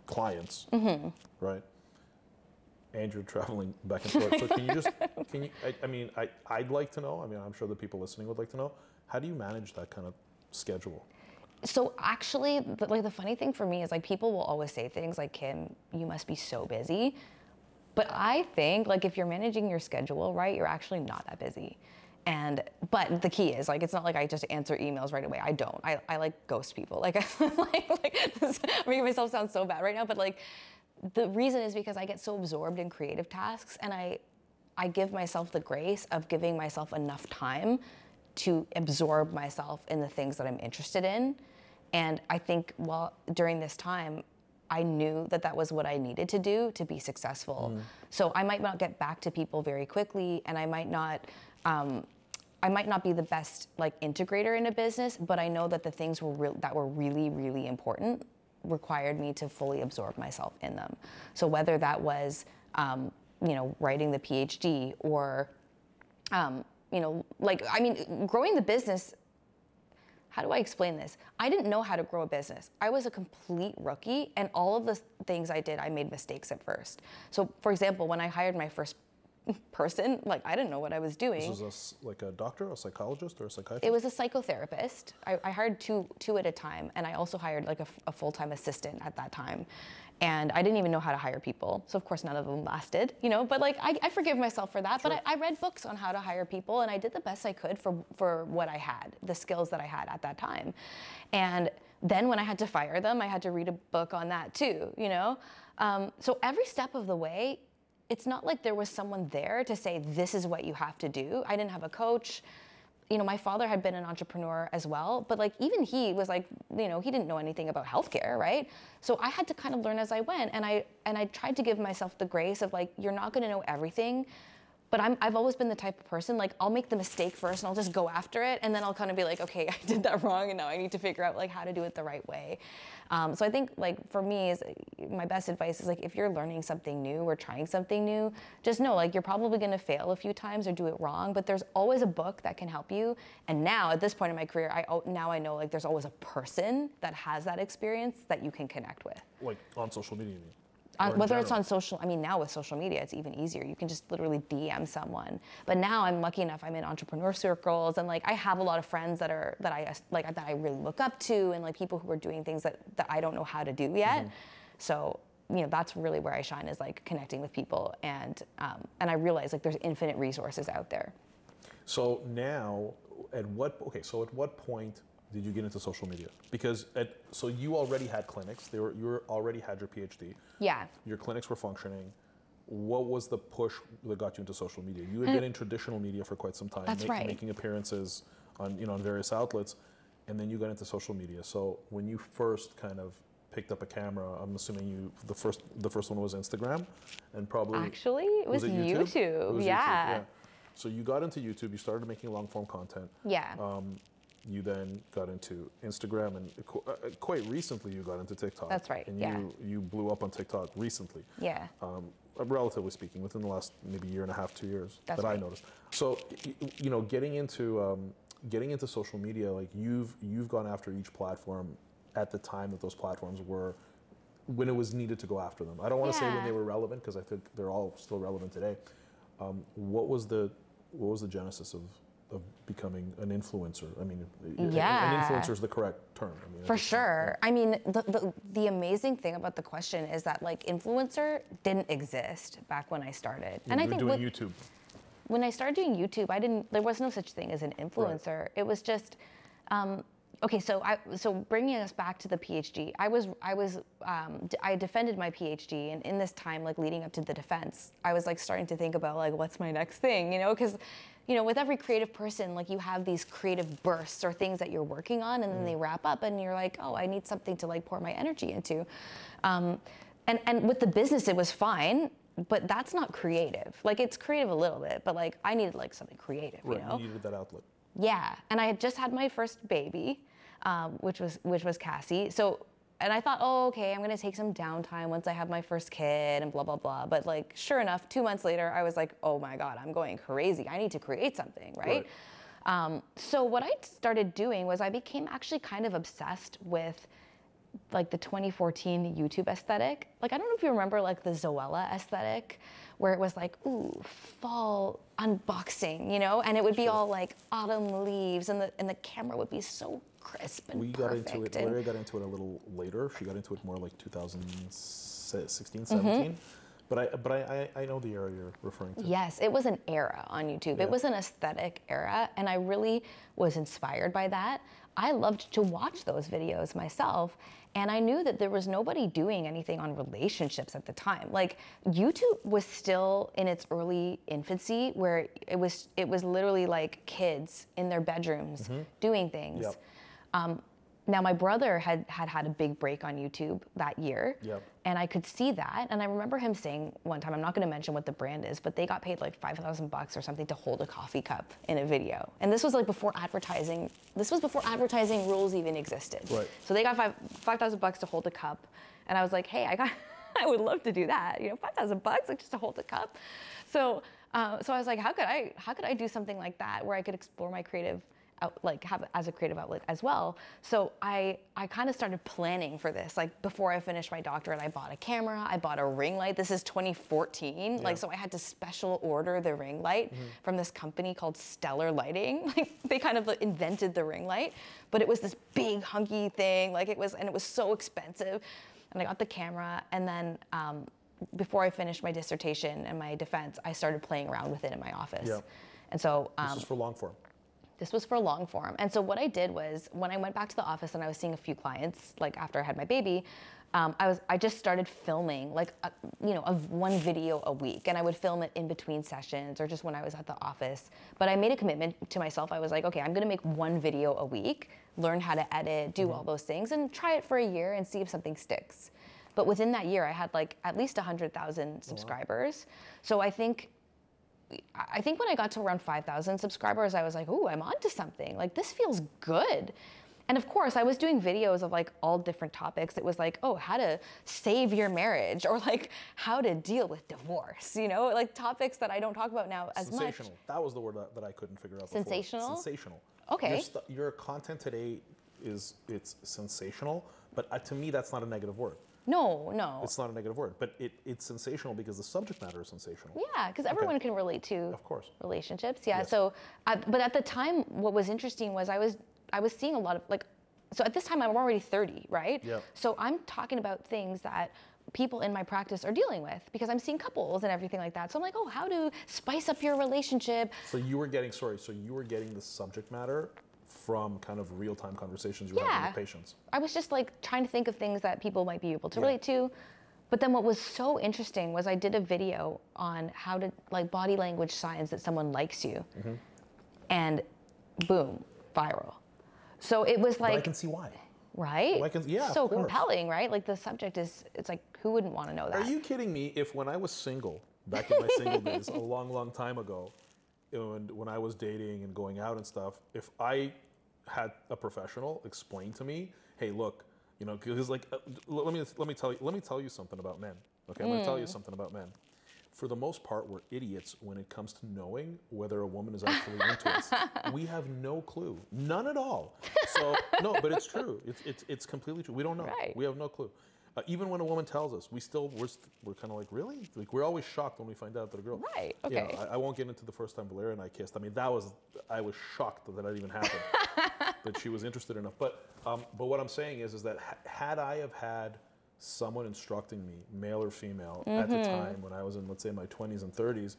clients, right? And you're traveling back and forth. So I'd like to know, I'm sure the people listening would like to know, how do you manage that kind of schedule? So actually, the funny thing for me is like people will always say things like, Kim, you must be so busy. But I think like if you're managing your schedule, right, you're actually not that busy. But the key is like, it's not like I just answer emails right away. I don't. I like ghost people. Like, I'm making myself sound so bad right now, but like, the reason is because I get so absorbed in creative tasks and I give myself the grace of giving myself enough time to absorb myself in the things that I'm interested in. And I think during this time, I knew that was what I needed to do to be successful. So I might not get back to people very quickly and I might not be the best like integrator in a business, but I know that the things that were really, really important required me to fully absorb myself in them. So whether that was, writing the PhD or, growing the business, how do I explain this? I didn't know how to grow a business. I was a complete rookie and all of the things I did, I made mistakes at first. So for example, when I hired my first person. Like, I didn't know what I was doing. This was like a doctor, a psychologist, or a psychiatrist? It was a psychotherapist. I hired two at a time, and I also hired like a full-time assistant at that time. And I didn't even know how to hire people. So of course none of them lasted, you know, but like I forgive myself for that. Sure. But I read books on how to hire people, and I did the best I could for what I had, the skills that I had at that time. And then when I had to fire them, I had to read a book on that too, you know? So every step of the way, it's not like there was someone there to say, this is what you have to do. I didn't have a coach. You know, my father had been an entrepreneur as well, but like even he was like, you know, he didn't know anything about healthcare, right? So I had to kind of learn as I went, and I tried to give myself the grace of like, you're not going to know everything, but I've always been the type of person, like I'll make the mistake first and I'll just go after it, and then I'll kind of be like, okay, I did that wrong, and now I need to figure out like how to do it the right way. So I think like for me, my best advice is like, if you're learning something new or trying something new, just know like you're probably going to fail a few times or do it wrong, but there's always a book that can help you. And now at this point in my career, now I know like there's always a person that has that experience that you can connect with. Like on social media, you mean? Whether it's on social, I mean, now with social media, it's even easier. You can just literally DM someone. But now I'm lucky enough, I'm in entrepreneur circles, and like I have a lot of friends that I really look up to, and like people who are doing things that I don't know how to do yet. Mm-hmm. So, you know, that's really where I shine, is like connecting with people, and I realize like there's infinite resources out there. So now, at what point did you get into social media? Because so you already had clinics. You already had your PhD. Yeah. Your clinics were functioning. What was the push that got you into social media? You had been in traditional media for quite some time. That's right. Making appearances on various outlets, and then you got into social media. So when you first kind of picked up a camera, I'm assuming the first one was Instagram, and probably actually it was YouTube. It was yeah. YouTube, yeah. So you got into YouTube. You started making long form content. Yeah. You then got into Instagram, and quite recently you got into TikTok. That's right. And you blew up on TikTok recently. Yeah. Relatively speaking, within the last maybe year and a half, 2 years. That's that right. I noticed. So, you know, getting into social media, like you've gone after each platform at the time that those platforms were, when it was needed to go after them. I don't want to say when they were relevant, because I think they're all still relevant today. What was the genesis of becoming an influencer? I mean, an influencer is the correct term. I mean, for sure. Yeah. I mean, the amazing thing about the question is that like influencer didn't exist back when I started. Yeah, and I think doing YouTube. When I started doing YouTube, there was no such thing as an influencer. Right. It was just, okay, so bringing us back to the PhD, I defended my PhD, and in this time, like leading up to the defense, I was like starting to think about like, what's my next thing, you know? Because, you know, with every creative person, like you have these creative bursts or things that you're working on, and then they wrap up, and you're like, oh, I need something to like pour my energy into. And with the business, it was fine, but that's not creative. Like it's creative a little bit, but like I needed like something creative, right, you know? You needed that outlet. Yeah, and I had just had my first baby, which was Cassie. So, and I thought, oh, okay, I'm gonna take some downtime once I have my first kid and blah, blah, blah. But like, sure enough, 2 months later, I was like, oh my God, I'm going crazy. I need to create something, right? So what I started doing was I became actually kind of obsessed with like the 2014 YouTube aesthetic. Like, I don't know if you remember like the Zoella aesthetic, where it was like, ooh, fall unboxing, you know? And it would be all like autumn leaves, and the camera would be so crisp and perfect. Larry got into it a little later. She got into it more like 2016, 17. But I know the era you're referring to. Yes, it was an era on YouTube. Yeah. It was an aesthetic era, and I really was inspired by that. I loved to watch those videos myself, and I knew that there was nobody doing anything on relationships at the time. Like, YouTube was still in its early infancy, where it was literally like kids in their bedrooms doing things. Yep. Now, my brother had a big break on YouTube that year, and I could see that. And I remember him saying one time, I'm not going to mention what the brand is, but they got paid like $5,000 or something to hold a coffee cup in a video. And this was like before advertising. This was before advertising rules even existed. Right. So they got $5,000 to hold a cup, and I was like, hey, I would love to do that. You know, $5,000 like just to hold a cup. So I was like, how could I do something like that where I could explore my creative have it as a creative outlet as well. So I kind of started planning for this. Like before I finished my doctorate, I bought a camera, I bought a ring light. This is 2014. Yeah. Like, so I had to special order the ring light from this company called Stellar Lighting. Like they kind of invented the ring light, but it was this big hunky thing. Like it was so expensive. And I got the camera, and then before I finished my dissertation and my defense, I started playing around with it in my office. Yeah. And so this is for long form. This was for long form. And so what I did was when I went back to the office and I was seeing a few clients, like after I had my baby, I just started filming like, one video a week, and I would film it in between sessions or just when I was at the office. But I made a commitment to myself. I was like, okay, I'm gonna make one video a week, learn how to edit, do all those things, and try it for a year and see if something sticks. But within that year, I had like at least 100,000 subscribers. So I think when I got to around 5,000 subscribers, I was like, ooh, I'm onto something. Like, this feels good. And of course, I was doing videos of like all different topics. It was like, oh, how to save your marriage, or like how to deal with divorce, like topics that I don't talk about now as much. Sensational. That was the word that I couldn't figure out before. Sensational? Sensational. Okay. Your content today it's sensational, but to me, that's not a negative word. No. It's not a negative word, but it's sensational because the subject matter is sensational. Yeah, because everyone can relate to of course. relationships. Yeah, Yes. so, but at the time, what was interesting was I was seeing a lot of so at this time I'm already 30, right? Yeah. So I'm talking about things that people in my practice are dealing with because I'm seeing couples and everything like that. So I'm like, oh, how to spice up your relationship. So you were getting the subject matter from kind of real-time conversations you were having with patients. I was just like trying to think of things that people might be able to relate to. But then what was so interesting was I did a video on how to like body language signs that someone likes you. And boom, viral. So it was like, but I can see why. Right? So of course. compelling, right? Like the subject it's like, who wouldn't want to know that? Are you kidding me? If when I was single, back in my single days, a long, long time ago, and when I was dating and going out and stuff, if I had a professional explain to me, hey, look, because like, let me tell you something about men. Okay, I'm going to tell you something about men. For the most part, we're idiots when it comes to knowing whether a woman is actually into us. We have no clue, none at all. So no, but it's true. It's completely true. We don't know. Right. We have no clue. Even when a woman tells us, we're kind of like, really? Like we're always shocked when we find out that a girl. Right. Okay. I won't get into the first time Valeria and I kissed. I mean, I was shocked that that even happened. That she was interested enough. But what I'm saying is that had I have had someone instructing me, male or female, at the time when I was in, let's say, my 20s and 30s,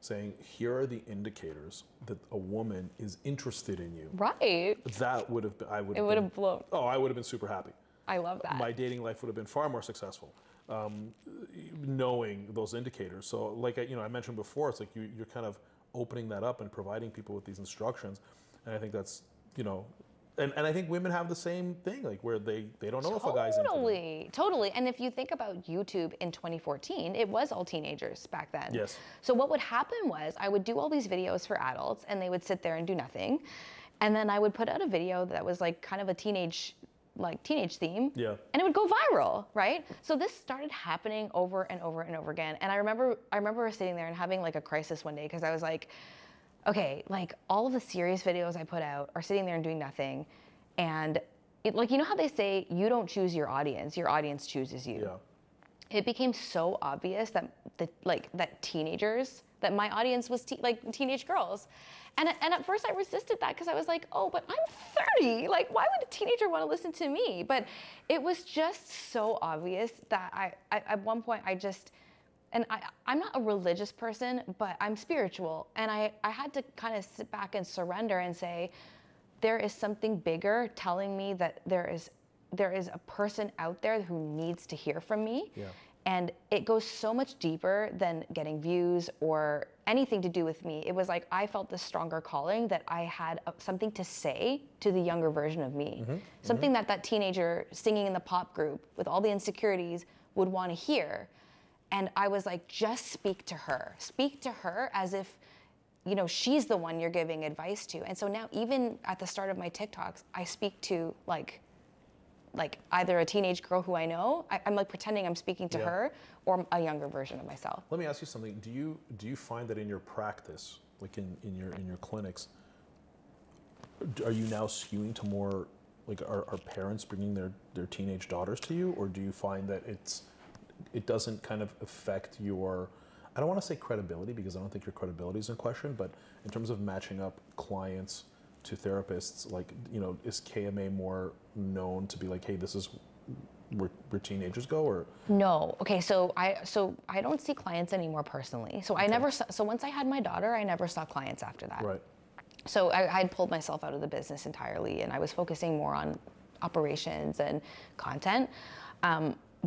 saying, here are the indicators that a woman is interested in you. Right. That would have, I would have blown. Oh, I would have been super happy. I love that. My dating life would have been far more successful, knowing those indicators. So like, I mentioned before, it's like you're kind of opening that up and providing people with these instructions. And I think that's, and I think women have the same thing, like where they don't know if a guy's into them. Totally. And if you think about YouTube in 2014, it was all teenagers back then. Yes. So what would happen was I would do all these videos for adults and they would sit there and do nothing. And then I would put out a video that was like kind of a teenage theme. Yeah. And it would go viral, right? So this started happening over and over and over again. And I remember sitting there and having like a crisis one day because I was like, okay, like all of the serious videos I put out are sitting there and doing nothing. And like, how they say you don't choose your audience chooses you. Yeah. It became so obvious that that my audience was teenage girls. And at first I resisted that because I was like, oh, but I'm 30. Like, why would a teenager want to listen to me? But it was just so obvious that I at one point I'm not a religious person, but I'm spiritual. And I had to kind of sit back and surrender and say, there is something bigger telling me that there is a person out there who needs to hear from me. Yeah. And it goes so much deeper than getting views or anything to do with me. It was like I felt this stronger calling that I had something to say to the younger version of me. Something that teenager singing in the pop group with all the insecurities would want to hear. And I was like, just speak to her. Speak to her as if, she's the one you're giving advice to. And so now even at the start of my TikToks, I speak to like either a teenage girl who I know, I'm like pretending I'm speaking to her, or a younger version of myself. Let me ask you something. Do you find that in your practice, like in your clinics, are you now skewing to more, like, are parents bringing their teenage daughters to you, or do you find that it doesn't kind of affect your, I don't want to say credibility, because I don't think your credibility is in question, but in terms of matching up clients to therapists, like, you know, is KMA more known to be like, hey, this is where teenagers go, or? No. Okay, so I don't see clients anymore personally. So I never saw, so once I had my daughter, I never saw clients after that. Right. So I had pulled myself out of the business entirely, and I was focusing more on operations and content.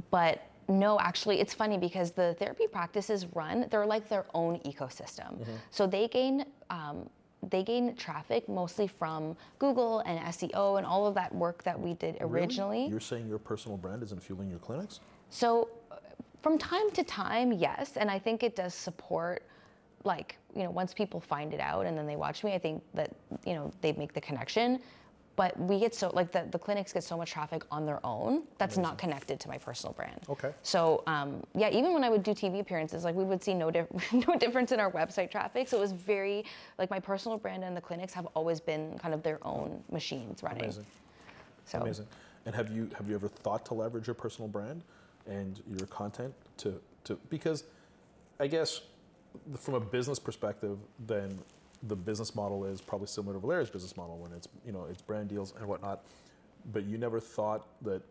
But no, actually, it's funny because the therapy practices they're like their own ecosystem. Mm-hmm. So they gain traffic mostly from Google and SEO and all of that work that we did originally. Really? You're saying your personal brand isn't fueling your clinics? So from time to time, yes. And I think it does support, like, you know, once people find it out and then they watch me, I think that, you know, they make the connection. But we get so, like, the clinics get so much traffic on their own that's Amazing. Not connected to my personal brand. Okay. So, yeah, even when I would do TV appearances, like, we would see no difference in our website traffic. So it was very, like, my personal brand and the clinics have always been kind of their own machines running. Amazing. So. Amazing. And have you ever thought to leverage your personal brand and your content to because I guess from a business perspective, then the business model is probably similar to Valeria's business model when it's, you know, it's brand deals and whatnot, but you never thought that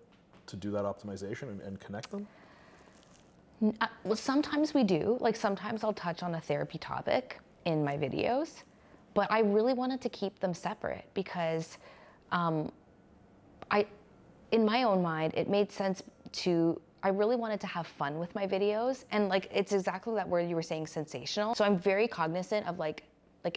to do that optimization and connect them? Well, sometimes we do. Like, sometimes I'll touch on a therapy topic in my videos, but I really wanted to keep them separate because in my own mind, it made sense I really wanted to have fun with my videos. And, like, it's exactly that word you were saying, sensational. So I'm very cognizant of, like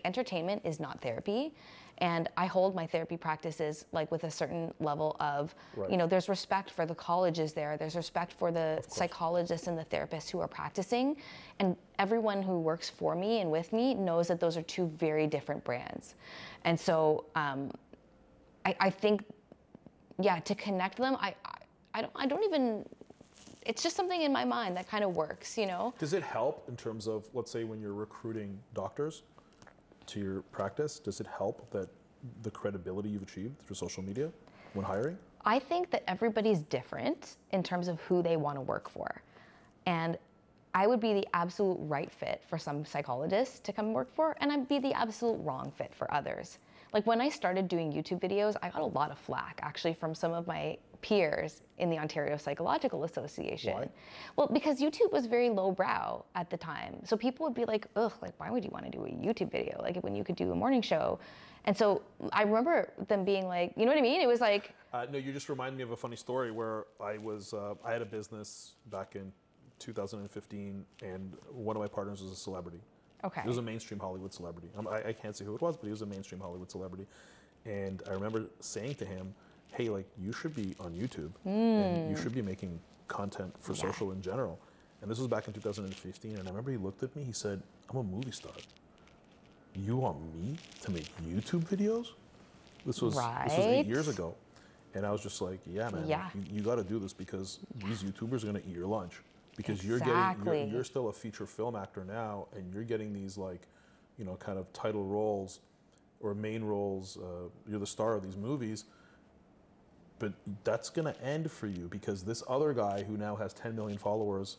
entertainment is not therapy. And I hold my therapy practices, like, with a certain level of, you know, there's respect for the colleges there's respect for the psychologists and the therapists who are practicing. And everyone who works for me and with me knows that those are two very different brands. And so I think, yeah, to connect them, I don't even, it's just something in my mind that kind of works, you know? Does it help in terms of, let's say, when you're recruiting doctors to your practice, does it help that the credibility you've achieved through social media when hiring? I think that everybody's different in terms of who they want to work for. And I would be the absolute right fit for some psychologists to come work for, and I'd be the absolute wrong fit for others. Like, when I started doing YouTube videos, I got a lot of flack, actually, from some of my peers in the Ontario Psychological Association. Why? Well, because YouTube was very lowbrow at the time. So people would be like, ugh, like, why would you want to do a YouTube video? Like, when you could do a morning show. And so I remember them being like, you know what I mean? It was like... No, you just remind me of a funny story where I had a business back in 2015, and one of my partners was a celebrity. Okay. He was a mainstream Hollywood celebrity. I can't say who it was, but he was a mainstream Hollywood celebrity. And I remember saying to him, hey, like, you should be on YouTube and you should be making content for social in general. And this was back in 2015. And I remember he looked at me, he said, I'm a movie star. You want me to make YouTube videos? This was 8 years ago. And I was just like, yeah, man, you got to do this because these YouTubers are going to eat your lunch. Because you're still a feature film actor now, and you're getting these, like, you know, kind of title roles or main roles. You're the star of these movies, but that's going to end for you because this other guy who now has 10 million followers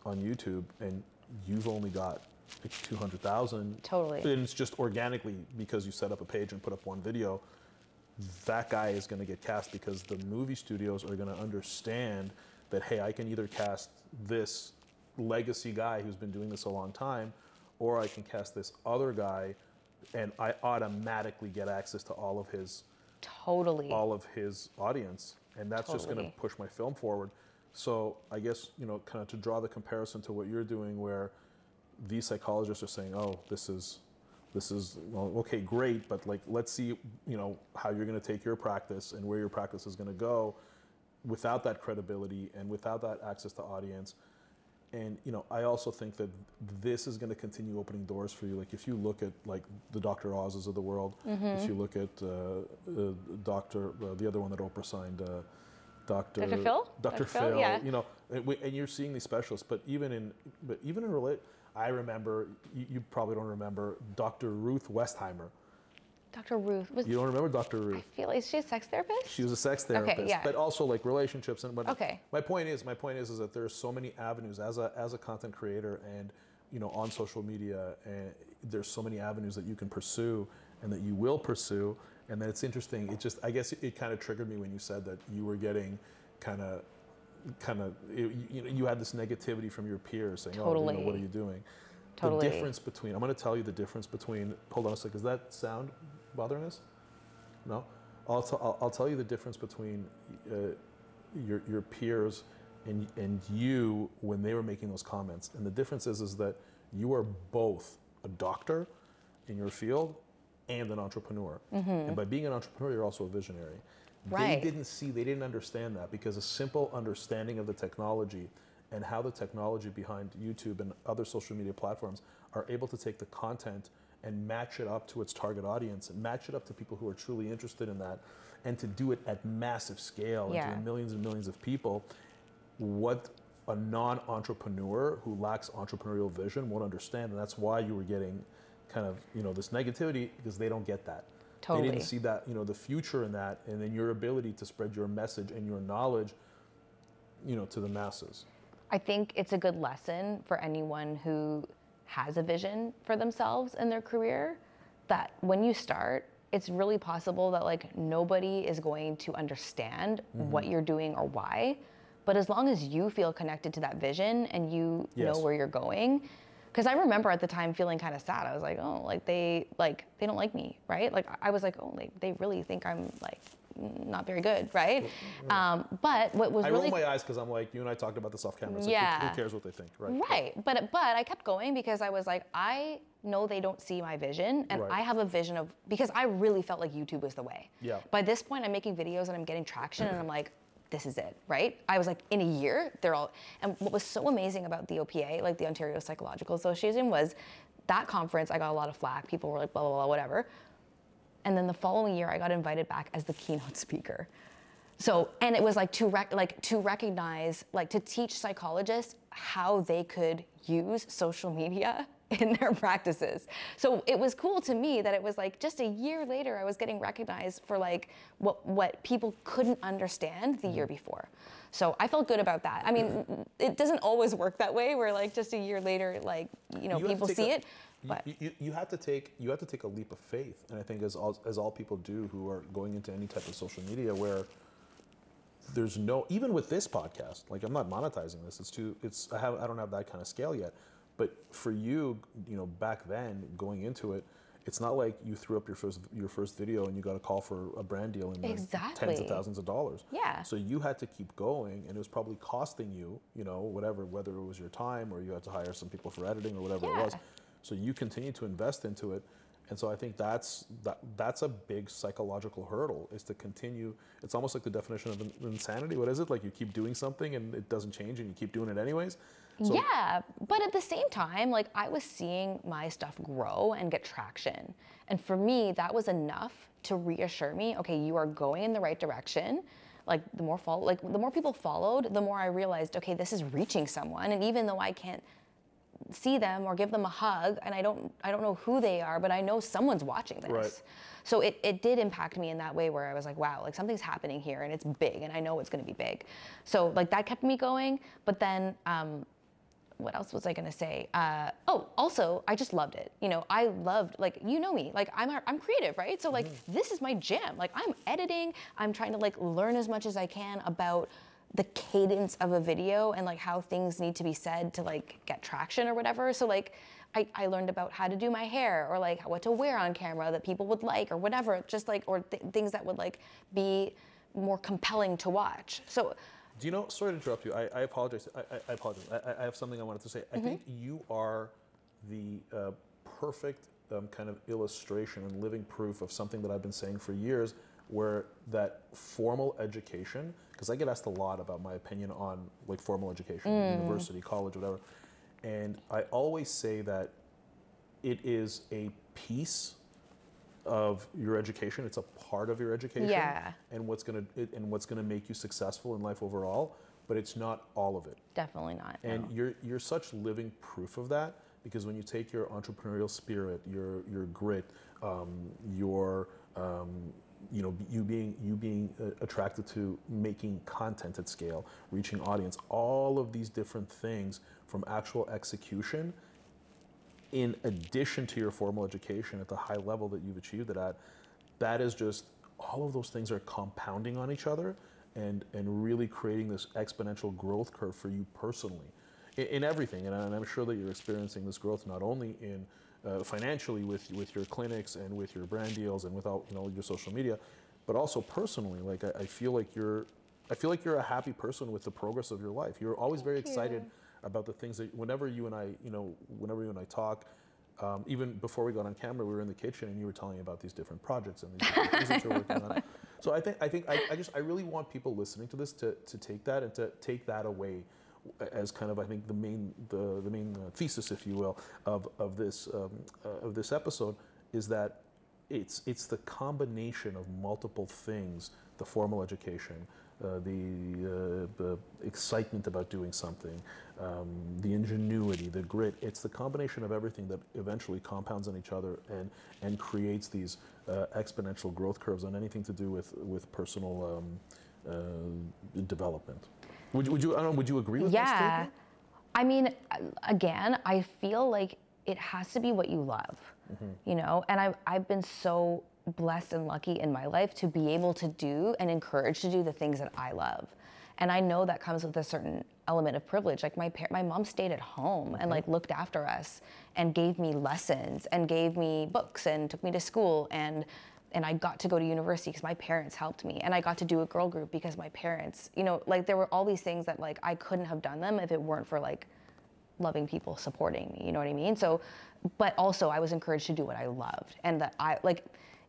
on YouTube, and you've only got like 200,000. Totally. And it's just organically because you set up a page and put up one video. That guy is going to get cast because the movie studios are going to understand that, hey, I can either cast this legacy guy who's been doing this a long time, or I can cast this other guy and I automatically get access to all of his audience. And that's just going to push my film forward. So I guess, you know, kind of to draw the comparison to what you're doing, where these psychologists are saying, oh, this is, well, okay, great, but, like, let's see, you know, how you're going to take your practice and where your practice is going to go without that credibility and without that access to audience. And, you know, I also think that this is going to continue opening doors for you. Like, if you look at, like, the Dr. Oz's of the world, if you look at the other one that Oprah signed, Dr. Phil? Dr. Phil, yeah. You know, and you're seeing these specialists, but even in I remember, you probably don't remember, Dr. Ruth Westheimer. Dr. Ruth was. You don't remember Dr. Ruth? I feel like, is she a sex therapist? She was a sex therapist, Okay, yeah. but also like relationships. And Okay. My point is that there are so many avenues as a content creator, and on social media, and there's so many avenues that you can pursue and that you will pursue. And then it's interesting. I guess it kind of triggered me when you said that you were getting you had this negativity from your peers saying, Totally. "Oh, what are you doing?" Totally. The difference between, I'm going to tell you the difference between, hold on a second, is that sound bothering us? No? I'll tell you the difference between your peers and you when they were making those comments. And the difference is that you are both a doctor in your field and an entrepreneur. And by being an entrepreneur, you're also a visionary. Right. They didn't understand that, because a simple understanding of the technology and how the technology behind YouTube and other social media platforms are able to take the content and match it up to its target audience and match it up to people who are truly interested in that, and to do it at massive scale and to millions and millions of people, what a non-entrepreneur who lacks entrepreneurial vision won't understand. And that's why you were getting kind of, this negativity, because they don't get that. Totally. They didn't see that, the future in that, and then your ability to spread your message and your knowledge, to the masses. I think it's a good lesson for anyone who has a vision for themselves in their career, that when you start, it's really possible that like nobody is going to understand what you're doing or why. But as long as you feel connected to that vision and you know where you're going, because I remember at the time feeling kind of sad. I was like, oh, they don't like me, right? Like I was like, oh, they really think I'm like not very good, right? But what was I really... roll my eyes because I'm like, you and I talked about this off camera. It's Yeah. like, who cares what they think, right? Right, but I kept going because I was like, I know they don't see my vision, and I have a vision of, because I really felt like YouTube was the way. Yeah. By this point, I'm making videos and I'm getting traction, and I'm like, this is it, right? I was like, in a year, they're all, and what was so amazing about the OPA, like the Ontario Psychological Association, was that conference, I got a lot of flack. People were like, blah, blah, blah, whatever. And then the following year, I got invited back as the keynote speaker. So, and it was like to recognize, like to teach psychologists how they could use social media in their practices. So it was cool to me that it was like just a year later, I was getting recognized for like what people couldn't understand the year before. So I felt good about that. I mean, it doesn't always work that way, where like just a year later, like, people see it. But you have to take a leap of faith, and I think as all people do who are going into any type of social media, where there's no, even with this podcast, like I'm not monetizing this. I don't have that kind of scale yet. But for you, back then going into it, it's not like you threw up your first video and you got a call for a brand deal in Exactly. tens of thousands of dollars. Yeah. So you had to keep going, and it was probably costing you, whether it was your time or you had to hire some people for editing or whatever it was. So you continue to invest into it. And so I think that's a big psychological hurdle, is to continue. It's almost like the definition of insanity. What is it? Like you keep doing something and it doesn't change and you keep doing it anyways? So, yeah, but at the same time, like I was seeing my stuff grow and get traction. And for me, that was enough to reassure me, okay, you are going in the right direction. Like the more people followed, the more I realized, okay, this is reaching someone. And even though I can't see them or give them a hug, and I don't know who they are, but I know someone's watching this. Right. So it did impact me in that way, where I was like, wow, like something's happening here and it's big, and I know it's gonna be big. So like that kept me going. But then what else was I gonna say? Also, I just loved it. I loved, like, me, like I'm creative, right? So like this is my jam. Like I'm editing, I'm trying to like learn as much as I can about the cadence of a video and like how things need to be said to like get traction or whatever. So like I learned about how to do my hair, or like what to wear on camera that people would like, or whatever, just like, or things that would like be more compelling to watch. So do you know, sorry to interrupt you, I apologize. I apologize. I have something I wanted to say. I think you are the perfect kind of illustration and living proof of something that I've been saying for years, where that formal education, because I get asked a lot about my opinion on like formal education, university, college, whatever. And I always say that it is a piece of your education. It's a part of your education, and what's gonna make you successful in life overall. But it's not all of it. Definitely not. And no. you're such living proof of that. because when you take your entrepreneurial spirit, your grit, your you being attracted to making content at scale, reaching audience, all of these different things from actual execution, in addition to your formal education at the high level that you've achieved it at, that is just, all of those things are compounding on each other and really creating this exponential growth curve for you personally in everything. And I'm sure that you're experiencing this growth not only in financially with your clinics and with your brand deals and without your social media, but also personally. Like I feel like you're a happy person with the progress of your life. You're always very excited about the things that whenever you and I talk. Even before we got on camera, we were in the kitchen and you were telling me about these different projects and these different things that you're working on. So I really want people listening to this to take that and to take that away as kind of, I think, the main thesis, if you will, of this episode, is that it's the combination of multiple things: the formal education, the excitement about doing something, the ingenuity, the grit. It's the combination of everything that eventually compounds on each other and creates these exponential growth curves on anything to do with personal development. Would you agree with that statement? I mean, again, I feel like it has to be what you love, and I've been so blessed and lucky in my life to be able to do and encouraged to do the things that I love. And I know that comes with a certain element of privilege. Like my mom stayed at home and like looked after us and gave me lessons and gave me books and took me to school, and I got to go to university because my parents helped me, and I got to do a girl group because my parents, like there were all these things that like I couldn't have done them if it weren't for like loving people supporting me, you know what I mean? So, but also I was encouraged to do what I loved, and that I like,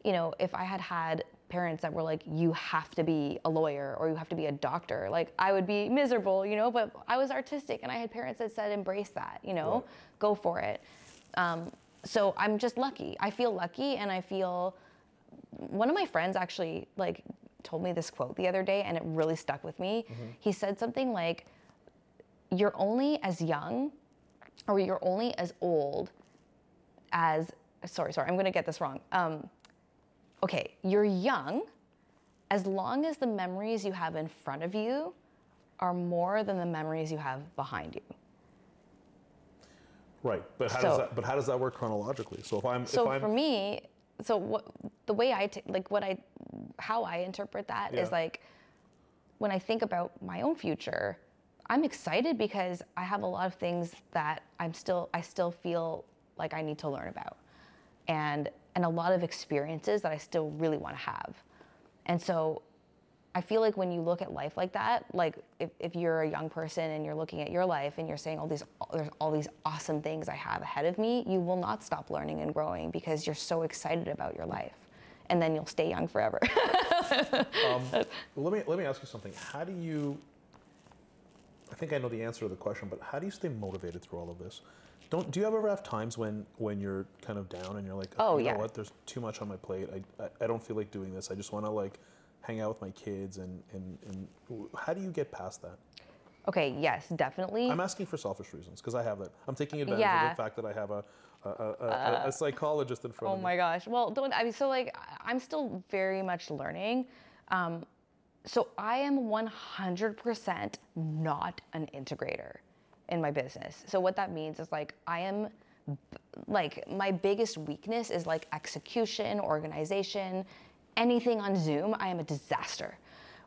if I had parents that were like, you have to be a lawyer or you have to be a doctor, like I would be miserable, but I was artistic and I had parents that said, embrace that, Right. Go for it. So I'm just lucky. I feel lucky, and I feel, one of my friends actually like told me this quote the other day and it really stuck with me. He said something like, you're only as young or you're only as old as, sorry, I'm gonna get this wrong. Okay, you're young as long as the memories you have in front of you are more than the memories you have behind you. Right, but how does that work chronologically? So for me, how I interpret that is like, when I think about my own future, I'm excited because I have a lot of things that I still feel like I need to learn about, and a lot of experiences that I still really want to have. And so I feel like when you look at life like that, like if you're a young person and you're looking at your life and you're saying there's all these awesome things I have ahead of me, you will not stop learning and growing because you're so excited about your life. And then you'll stay young forever. Let me ask you something. How do you, I think I know the answer to the question, but how do you stay motivated through all of this? Do you ever have times when you're kind of down and you're like, you know what, there's too much on my plate. I don't feel like doing this. I just want to like hang out with my kids and how do you get past that? Okay, yes, definitely. I'm asking for selfish reasons because I have that. I'm taking advantage of the fact that I have a psychologist in front of me. Oh my gosh. Well, I'm still very much learning. So I am 100% not an integrator in my business. So what that means is like, I am like, my biggest weakness is like execution, organization, anything on Zoom. I am a disaster.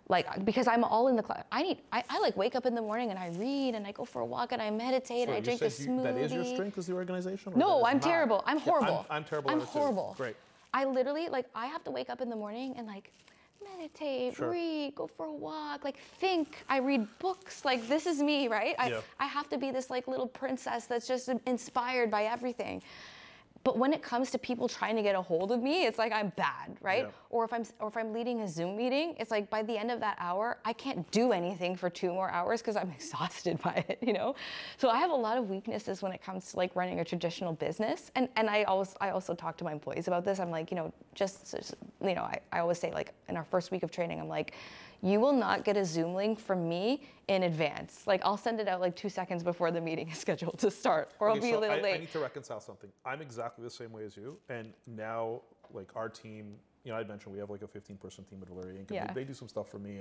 Like, because I'm all in the cloud. I like wake up in the morning and I read and I go for a walk and I meditate and I drink a smoothie. That is your strength, is the organization? No, I'm terrible. I'm horrible. I'm terrible. I'm horrible. Great. I literally, like, I have to wake up in the morning and like meditate, read, go for a walk, like think. I read books. Like, this is me, right? I have to be this like little princess that's just inspired by everything. But when it comes to people trying to get a hold of me, it's like I'm bad, right? Yeah. Or if I'm leading a Zoom meeting, it's like by the end of that hour, I can't do anything for 2 more hours because I'm exhausted by it, you know? So I have a lot of weaknesses when it comes to like running a traditional business. And I also talk to my employees about this. I'm like, you know, I always say, like, in our first week of training, I'm like, you will not get a Zoom link from me in advance. Like, I'll send it out like 2 seconds before the meeting is scheduled to start, or I'll be a little late. I need to reconcile something. I'm exactly the same way as you, and now, like, our team, you know, I mentioned we have like a 15-person team at Valeria Inc. Yeah. They do some stuff for me,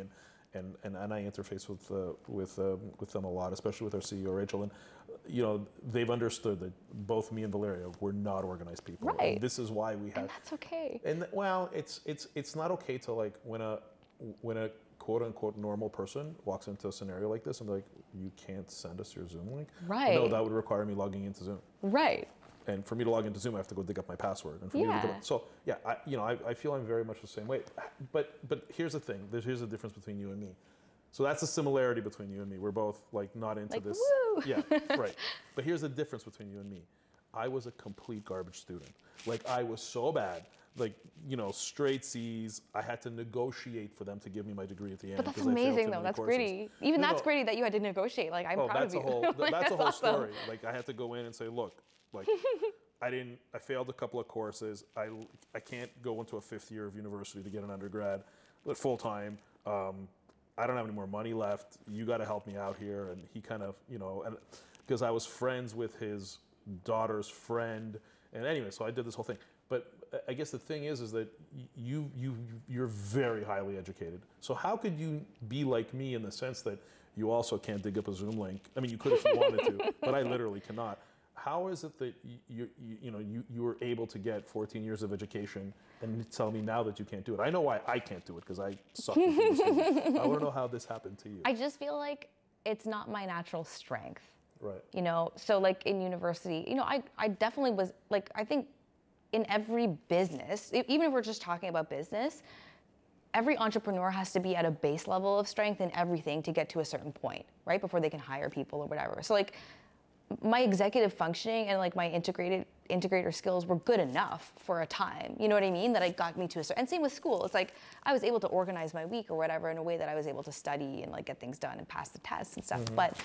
and I interface with them a lot, especially with our CEO Rachel, and you know, they've understood that both me and Valeria, we're not organized people. Right. And this is why we have. And that's okay. And well, it's not okay to, like, when a quote unquote normal person walks into a scenario like this and be like, you can't send us your Zoom link. Right. No, that would require me logging into Zoom. Right. And for me to log into Zoom, I have to go dig up my password. And for me to dig up, so yeah, I feel I'm very much the same way. But here's the thing. Here's the difference between you and me. So that's a similarity between you and me. We're both like not into like, this. Woo! Yeah, right. But here's the difference between you and me. I was a complete garbage student. Like, I was so bad. Like, you know, straight C's. I had to negotiate for them to give me my degree at the end. But that's amazing, though. That's gritty. Even that's gritty that you had to negotiate. Like, I'm proud of you. Like, that's a whole awesome. story. Like, I had to go in and say, look, like, I failed a couple of courses. I can't go into a 5th year of university to get an undergrad full time. I don't have any more money left. You got to help me out here. And he kind of, you know, and because I was friends with his daughter's friend. And anyway, so I did this whole thing. But I guess the thing is that you're very highly educated. So how could you be like me in the sense that you also can't dig up a Zoom link? I mean, you could if you wanted to, but I literally cannot. How is it that you were able to get 14 years of education and tell me now that you can't do it? I know why I can't do it, because I suck at this thing. I want to know how this happened to you. I just feel like it's not my natural strength. Right. You know, so like in university, you know, I definitely was like, I think in every business, even if we're just talking about business, every entrepreneur has to be at a base level of strength in everything to get to a certain point, right? Before they can hire people or whatever. So like my executive functioning and like my integrator skills were good enough for a time. You know what I mean? That it got me to a certain, and same with school. It's like I was able to organize my week or whatever in a way that I was able to study and like get things done and pass the tests and stuff. Mm-hmm.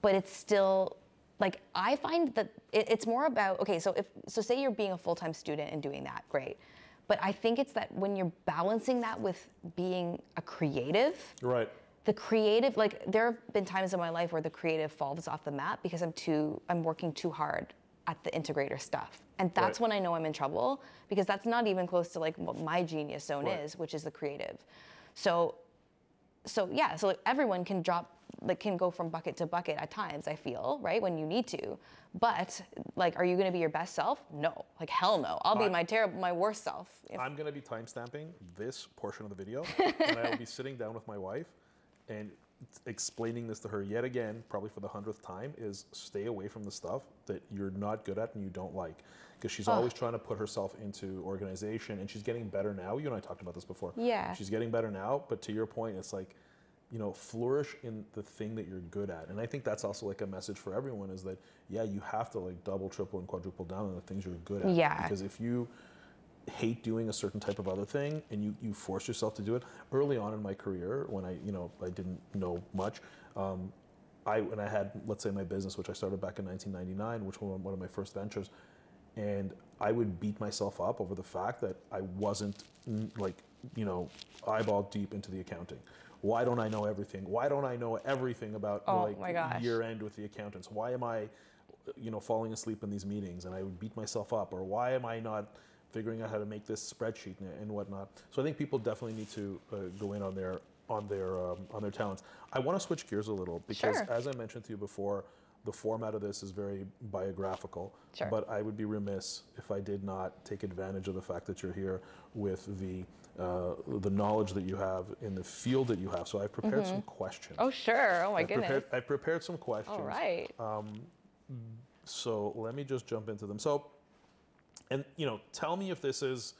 But it's still, like, I find that it's more about, okay, so say you're being a full-time student and doing that, great. But I think it's that when you're balancing that with being a creative, right? The creative, like, there have been times in my life where the creative falls off the map because I'm working too hard at the integrator stuff. And that's when I know I'm in trouble, because that's not even close to like what my genius zone is, which is the creative. So yeah, so like everyone can can go from bucket to bucket at times, I feel, right? When you need to. But like, are you gonna be your best self? No, like hell no. I'll be my worst self. I'm gonna be timestamping this portion of the video, and I will be sitting down with my wife and explaining this to her yet again, probably for the 100th time, is stay away from the stuff that you're not good at and you don't like. Because she's always trying to put herself into organization, and she's getting better now. You and I talked about this before. Yeah. She's getting better now, but to your point, it's like, you know, flourish in the thing that you're good at. And I think that's also like a message for everyone, is that, yeah, you have to like double, triple, and quadruple down on the things you're good at. Yeah. Because if you hate doing a certain type of other thing and you force yourself to do it, early on in my career, when I didn't know much, when I had, let's say, my business, which I started back in 1999, which was one of my first ventures, and I would beat myself up over the fact that I wasn't eyeball deep into the accounting. Why don't I know everything? Why don't I know everything about year end with the accountants? Why am I, falling asleep in these meetings? And I would beat myself up. Or why am I not figuring out how to make this spreadsheet and whatnot? So I think people definitely need to go in on their talents. I want to switch gears a little because, as I mentioned to you before, the format of this is very biographical. Sure. But I would be remiss if I did not take advantage of the fact that you're here with the knowledge that you have in the field that you have. So I've prepared some questions. Oh, sure. Oh, my goodness. I prepared some questions. All right. So let me just jump into them. So, and tell me if this is,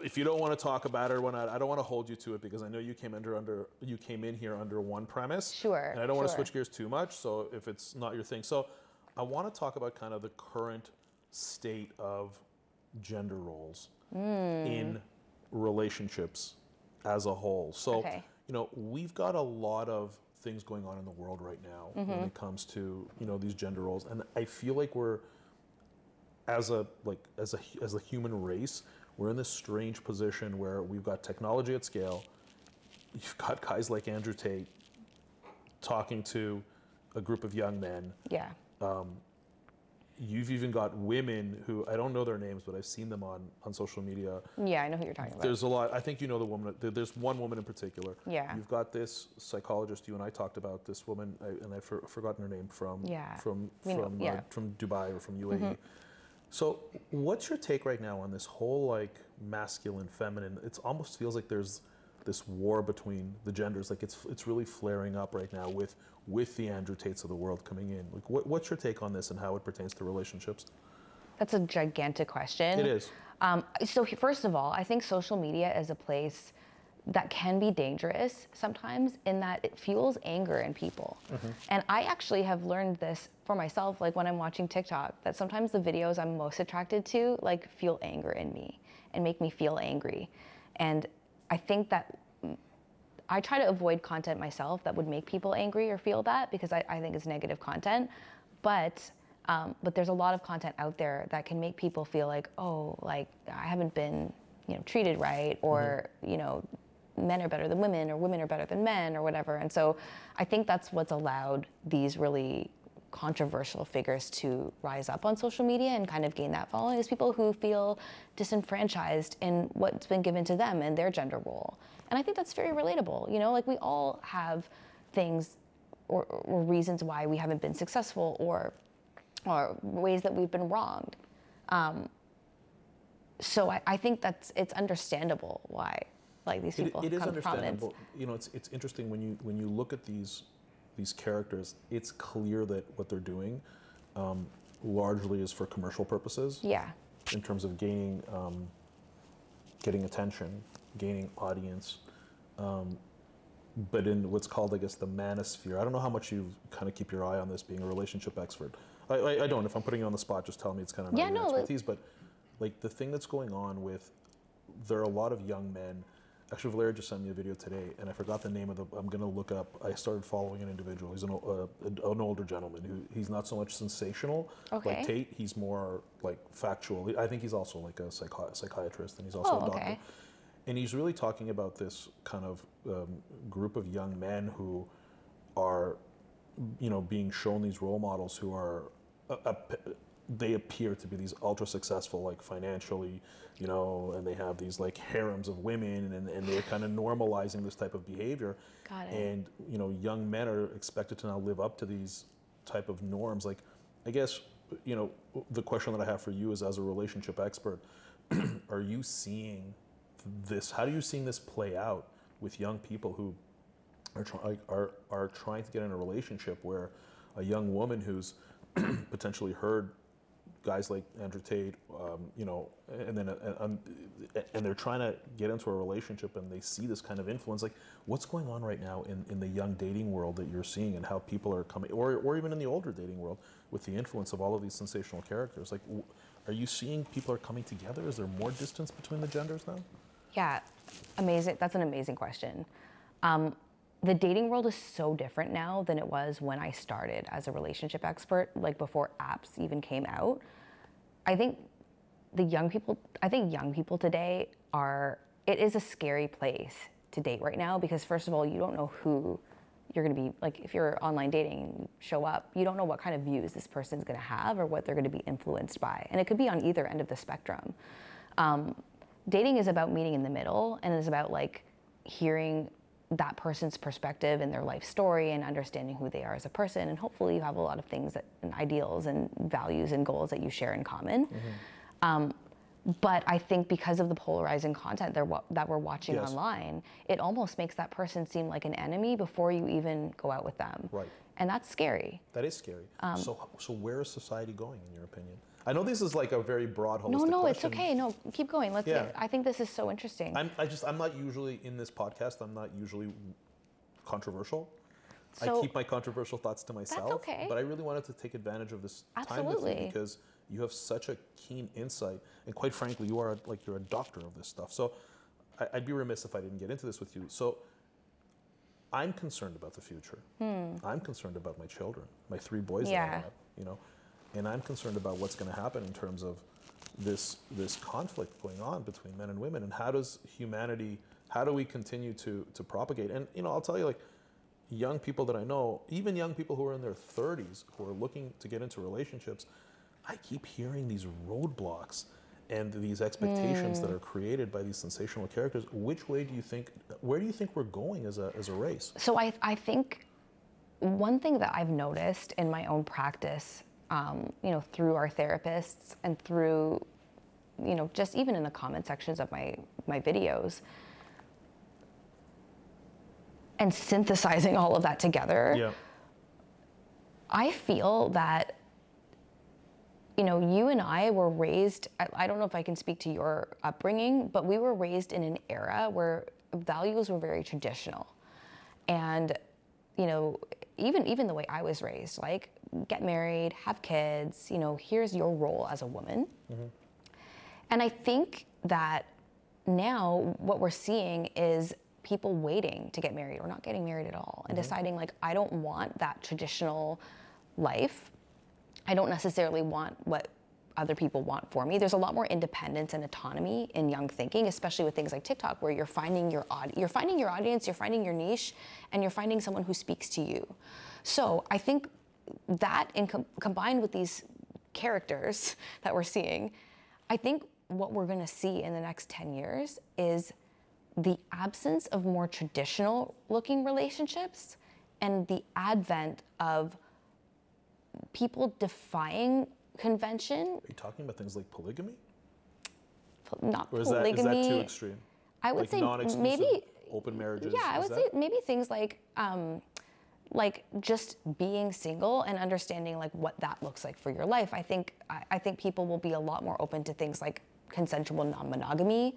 if you don't want to talk about it or whatnot. I don't want to hold you to it because I know you came in here under one premise. Sure. And I don't want to switch gears too much. So if it's not your thing, so I want to talk about kind of the current state of gender roles in relationships as a whole. So, you know, we've got a lot of things going on in the world right now when it comes to, you know, these gender roles, and I feel like we're as a human race, we're in this strange position where we've got technology at scale. You've got guys like Andrew Tate talking to a group of young men. Yeah. You've even got women who, I don't know their names, but I've seen them on social media. Yeah, I know who you're talking about. There's a lot. I think you know the woman. There's one woman in particular. Yeah. You've got this psychologist. You and I talked about this woman, and I've forgotten her name from Dubai or from UAE. So, what's your take right now on this whole like masculine, feminine? It almost feels like there's this war between the genders. Like it's really flaring up right now with the Andrew Tates of the world coming in. Like, what's your take on this and how it pertains to relationships? That's a gigantic question. It is. So first of all, I think social media is a place that can be dangerous sometimes in that it fuels anger in people. And I actually have learned this for myself, like when I'm watching TikTok, that sometimes the videos I'm most attracted to like fuel anger in me and make me feel angry. And I think that I try to avoid content myself that would make people angry or feel that, because I think it's negative content. But there's a lot of content out there that can make people feel like, oh, like I haven't been, you know, treated right, or you know, men are better than women, or women are better than men, or whatever. And so I think that's what's allowed these really controversial figures to rise up on social media and kind of gain that following, is people who feel disenfranchised in what's been given to them and their gender role. And I think that's very relatable. You know, like we all have things or reasons why we haven't been successful, or ways that we've been wronged. So I think it's understandable why like these people it is come to prominence. understandable. You know, it's interesting when you look at these characters. It's clear that what they're doing largely is for commercial purposes. Yeah. In terms of getting attention, gaining audience, but in what's called, I guess, the manosphere. I don't know how much you kind of keep your eye on this, being a relationship expert. I don't. If I'm putting you on the spot, just tell me. It's kind of not your expertise. But like the thing that's going on with, there are a lot of young men. Actually, Valeria just sent me a video today, and I forgot the name of I'm going to look up. I started following an individual. He's an older gentleman who he's not so much sensational like Tate. He's more like factual. I think he's also like a psychiatrist, and he's also a doctor. Okay. And he's really talking about this kind of group of young men who are, you know, being shown these role models who are, they appear to be these ultra successful, like financially, you know, and they have these like harems of women, and they're kind of normalizing this type of behavior. Got it. And, you know, young men are expected to now live up to these type of norms. Like, I guess, you know, the question that I have for you is, as a relationship expert, are you seeing this? How do you seeing this play out with young people who are trying to get in a relationship where a young woman who's potentially heard guys like Andrew Tate, you know, and then and they're trying to get into a relationship, and they see this kind of influence? Like, what's going on right now in the young dating world that you're seeing, and how people are coming, or even in the older dating world, with the influence of all of these sensational characters? Like, are you seeing people are coming together? Is there more distance between the genders now? Yeah, amazing. That's an amazing question. The dating world is so different now than it was when I started as a relationship expert, like before apps even came out. I think young people today it is a scary place to date right now, because first of all, you don't know who you're going to be, like if you're online dating, show up, you don't know what kind of views this person's going to have or what they're going to be influenced by. And it could be on either end of the spectrum. Dating is about meeting in the middle, and it's about like hearing that person's perspective and their life story and understanding who they are as a person. And hopefully you have a lot of things and ideals and values and goals that you share in common. But I think because of the polarizing content that we're watching online, it almost makes that person seem like an enemy before you even go out with them. Right. And that's scary. That is scary. So where is society going, in your opinion? I know this is like a very broad, holistic question. No, it's okay. No, keep going. I think this is so interesting. I'm not usually, in this podcast, I'm not usually controversial. So, I keep my controversial thoughts to myself. That's okay. But I really wanted to take advantage of this time with you, because You have such a keen insight, and quite frankly, you're a doctor of this stuff. So I'd be remiss if I didn't get into this with you. So I'm concerned about the future. I'm concerned about my children, my 3 boys that I have, you know, and I'm concerned about what's going to happen in terms of this conflict going on between men and women, and how do we continue to propagate? And, you know, I'll tell you, like, young people that I know, even young people who are in their 30s who are looking to get into relationships, I keep hearing these roadblocks and these expectations that are created by these sensational characters. Where do you think we're going as a race? So I think one thing that I've noticed in my own practice, you know, through our therapists and through, you know, just even in the comment sections of my videos, and synthesizing all of that together, I feel that, you know, you and I were raised, I don't know if I can speak to your upbringing, but we were raised in an era where values were very traditional. And, you know, even the way I was raised, like, get married, have kids, you know, here's your role as a woman. And I think that now what we're seeing is people waiting to get married or not getting married at all, and deciding, like, I don't want that traditional life. I don't necessarily want what other people want for me. There's a lot more independence and autonomy in young thinking, especially with things like TikTok, where you're finding your audience, you're finding your niche, and you're finding someone who speaks to you. So I think that, combined with these characters that we're seeing, I think what we're going to see in the next 10 years is the absence of more traditional looking relationships and the advent of people defying convention. Are you talking about things like polygamy? Not or is polygamy. That, is that too extreme? I would say maybe open marriages. Yeah, I would say maybe things like just being single and understanding, like, what that looks like for your life. I think people will be a lot more open to things like consensual non-monogamy,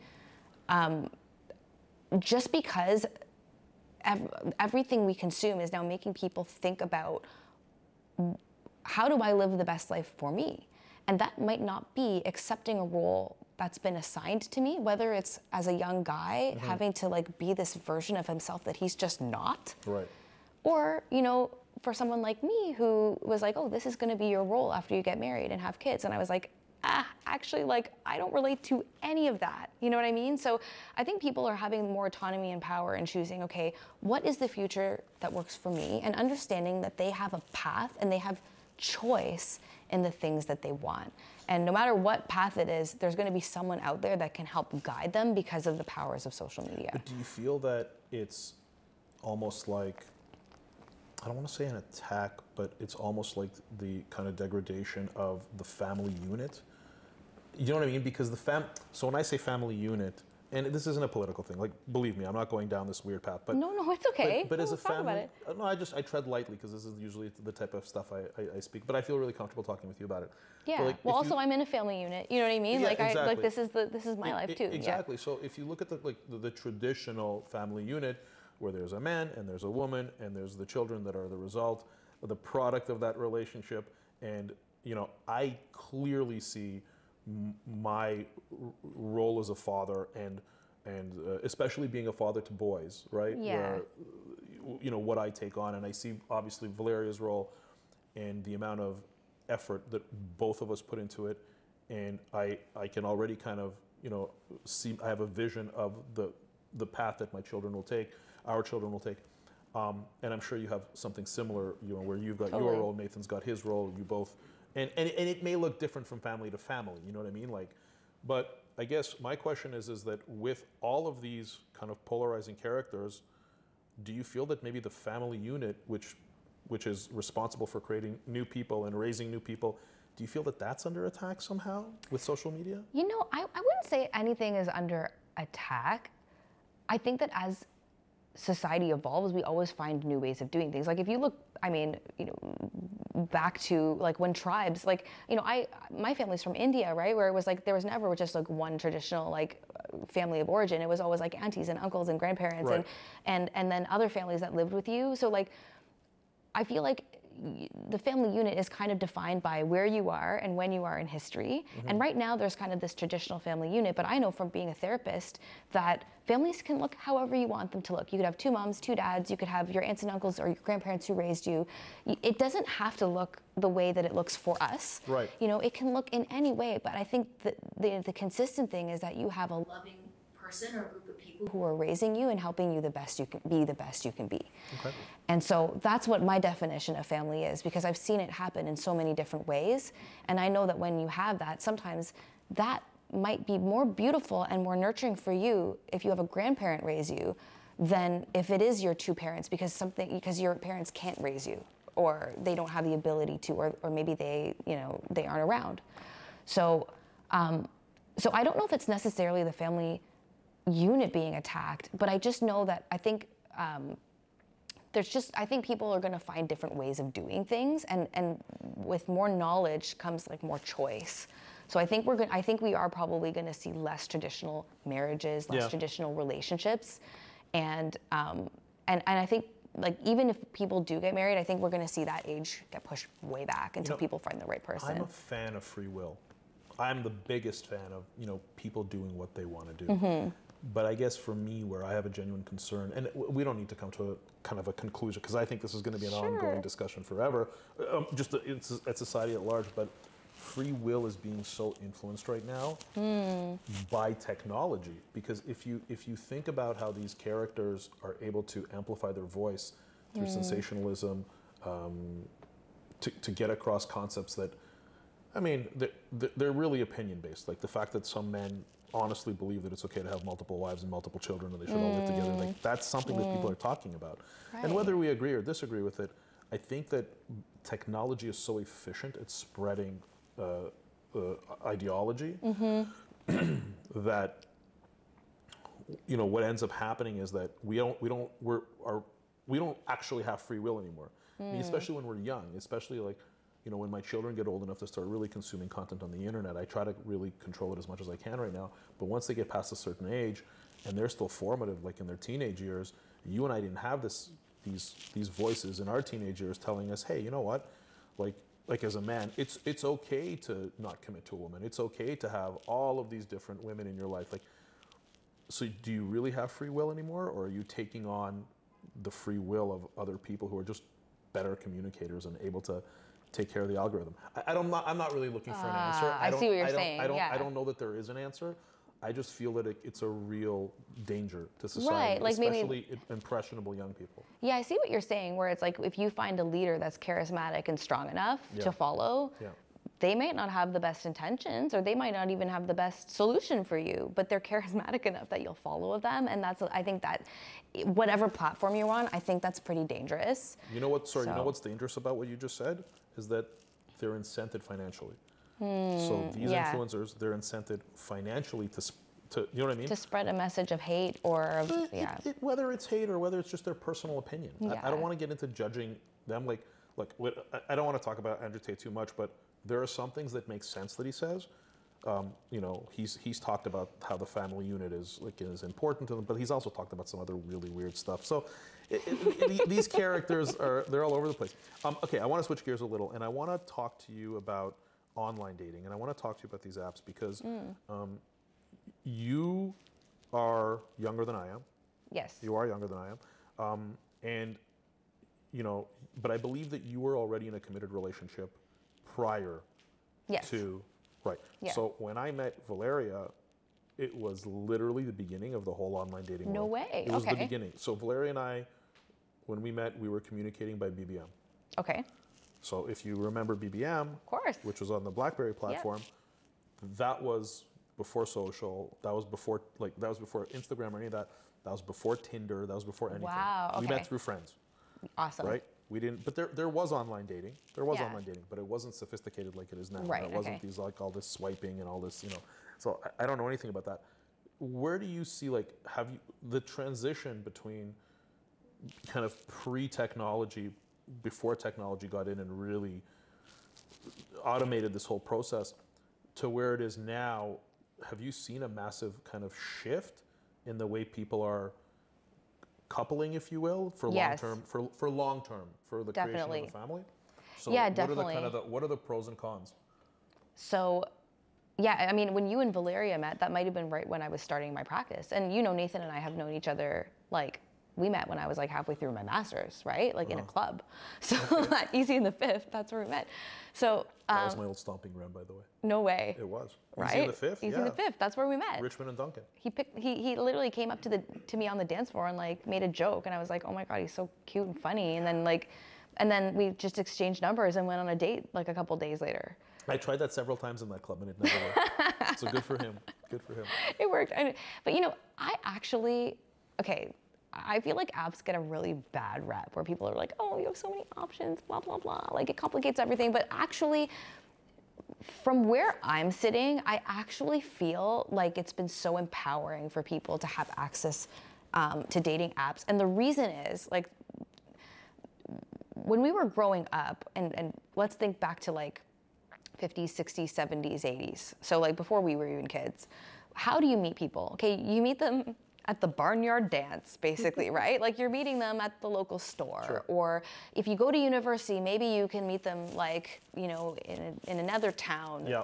just because everything we consume is now making people think about, how do I live the best life for me? And that might not be accepting a role that's been assigned to me, whether it's as a young guy having to, like, be this version of himself that he's just not. Right. Or, you know, for someone like me who was like, oh, this is going to be your role after you get married and have kids. And I was like, actually, like, I don't relate to any of that. You know what I mean? So I think people are having more autonomy and power and choosing, okay, what is the future that works for me? And understanding that they have a path and they have choice in the things that they want. And no matter what path it is, there's going to be someone out there that can help guide them because of the powers of social media. But do you feel that it's almost like, I don't want to say an attack, but it's almost like the kind of degradation of the family unit? You know what I mean? Because so when I say family unit, and this isn't a political thing, like, believe me, I'm not going down this weird path. But no, it's okay. But as a family, family, no, I tread lightly because this is usually the type of stuff I speak. But I feel really comfortable talking with you about it. Yeah. Like, well, also, I'm in a family unit. You know what I mean? Yeah, like, exactly. this is my life too. Exactly. So if you look at the traditional family unit, where there's a man and there's a woman and there's the children that are the result, the product of that relationship, and, you know, I clearly see my role as a father and especially being a father to boys, right? Yeah. Where, you know, what I take on, and I see obviously Valeria's role and the amount of effort that both of us put into it, and I can already kind of, you know, see, I have a vision of the path that my children will take, our children will take. And I'm sure you have something similar, you know, where you've got your role, Nathan's got his role, you both, and it may look different from family to family, you know what I mean? Like, but I guess my question is that with all of these kind of polarizing characters, do you feel that maybe the family unit, which is responsible for creating new people and raising new people, do you feel that that's under attack somehow with social media? You know, I wouldn't say anything is under attack. I think that as society evolves, we always find new ways of doing things. Like, if you look, I mean, you know, back to, like, when tribes, like, you know, my family's from India, right, where it was like there was never just like one traditional, like, family of origin. It was always like aunties and uncles and grandparents, right, and then other families that lived with you. So, like, I feel like the family unit is kind of defined by where you are and when you are in history. And right now there's kind of this traditional family unit, but I know from being a therapist that families can look however you want them to look. You could have 2 moms, 2 dads, you could have your aunts and uncles or your grandparents who raised you. It doesn't have to look the way that it looks for us. Right. You know, it can look in any way, but I think that the consistent thing is that you have a loving person or a group of people who are raising you and helping you the best you can be. Okay. And so that's what my definition of family is, because I've seen it happen in so many different ways. And I know that when you have that, sometimes that might be more beautiful and more nurturing for you if you have a grandparent raise you than if it is your 2 parents, because your parents can't raise you, or they don't have the ability to, or maybe they aren't around. So so I don't know if it's necessarily the family unit being attacked, but I just know that I think I think people are going to find different ways of doing things, and with more knowledge comes like more choice. So I think we are probably going to see less traditional marriages, less traditional relationships, and I think, like, even if people do get married, I think we're going to see that age get pushed way back until people find the right person. I'm a fan of free will. I'm the biggest fan of, people doing what they want to do. But I guess for me, where I have a genuine concern, and we don't need to come to a kind of a conclusion, because I think this is going to be an ongoing discussion forever, at society at large, but free will is being so influenced right now by technology. Because if you think about how these characters are able to amplify their voice through sensationalism, to get across concepts that, I mean, they're really opinion-based. Like the fact that some men honestly believe that it's okay to have multiple wives and multiple children and they should all live together. Like, that's something that people are talking about. Right. And whether we agree or disagree with it, I think that technology is so efficient at spreading ideology that, what ends up happening is that we don't actually have free will anymore. I mean, especially when we're young, especially like, when my children get old enough to start really consuming content on the internet, I try to really control it as much as I can right now. But once they get past a certain age, and they're still formative, like in their teenage years, you and I didn't have these voices in our teenage years telling us, hey, you know what, like as a man, it's okay to not commit to a woman. It's okay to have all of these different women in your life. Like, so do you really have free will anymore, or are you taking on the free will of other people who are just better communicators and able to take care of the algorithm? I'm not really looking for an answer. I see what you're saying. I don't know that there is an answer. I just feel that it's a real danger to society, right, like especially maybe impressionable young people. Yeah, I see what you're saying, where it's like if you find a leader that's charismatic and strong enough to follow, they might not have the best intentions, or they might not even have the best solution for you, but they're charismatic enough that you'll follow them. And I think that whatever platform you're on, I think that's pretty dangerous. You know what's dangerous about what you just said? Is that they're incented financially. So these influencers, they're incented financially to, you know what I mean? To spread a message of hate or, whether it's hate or whether it's just their personal opinion. I don't want to get into judging them. I don't want to talk about Andrew Tate too much, but there are some things that make sense that he says. He's talked about how the family unit is important to them, but he's also talked about some other really weird stuff. So these characters they're all over the place. Okay, I want to switch gears a little, and I want to talk to you about online dating, and I want to talk to you about these apps because you are younger than I am. Yes. You are younger than I am, but I believe that you were already in a committed relationship prior to. Right. Yeah. So when I met Valeria, it was literally the beginning of the whole online dating world. No way. It was the beginning. So Valeria and I, when we met, we were communicating by BBM. Okay. So if you remember BBM, of course, which was on the BlackBerry platform, that was before social. That was before Instagram or any of that. That was before Tinder. That was before anything. Wow. Okay. We met through friends. Awesome. Right. We didn't, but there was online dating. There was online dating, but it wasn't sophisticated like it is now. Right. It wasn't these all this swiping and all this, So I don't know anything about that. Where do you see the transition between kind of pre-technology, before technology got in and really automated this whole process, to where it is now? Have you seen a massive kind of shift in the way people are coupling, if you will, for long term, for the creation of a family? So Yeah, what definitely. what are the pros and cons? So, yeah, I mean, when you and Valeria met, that might have been right when I was starting my practice. And you know, Nathan and I have known each other, like, we met when I was like halfway through my master's, right? Like in a club. So at Easy in the Fifth, that's where we met. So That was my old stomping ground, by the way. no way. It was. Right? Easy in the Fifth? Easy in the Fifth, that's where we met. Richmond and Duncan. He literally came up to me on the dance floor and like made a joke, and I was like, oh my God, he's so cute and funny. And then we just exchanged numbers and went on a date like a couple days later. I tried that several times in that club and it never worked. So good for him. Good for him. It worked. But you know, I feel like apps get a really bad rep where people are like, oh, you have so many options, blah, blah, blah. Like it complicates everything. But actually, from where I'm sitting, I actually feel like it's been so empowering for people to have access to dating apps. And the reason is, like, when we were growing up, and let's think back to like 50s, 60s, 70s, 80s. So like before we were even kids, how do you meet people? Okay, you meet them at the barnyard dance, basically, right? Like you're meeting them at the local store. Sure. Or if you go to university, maybe you can meet them like, you know, in another town. Yeah.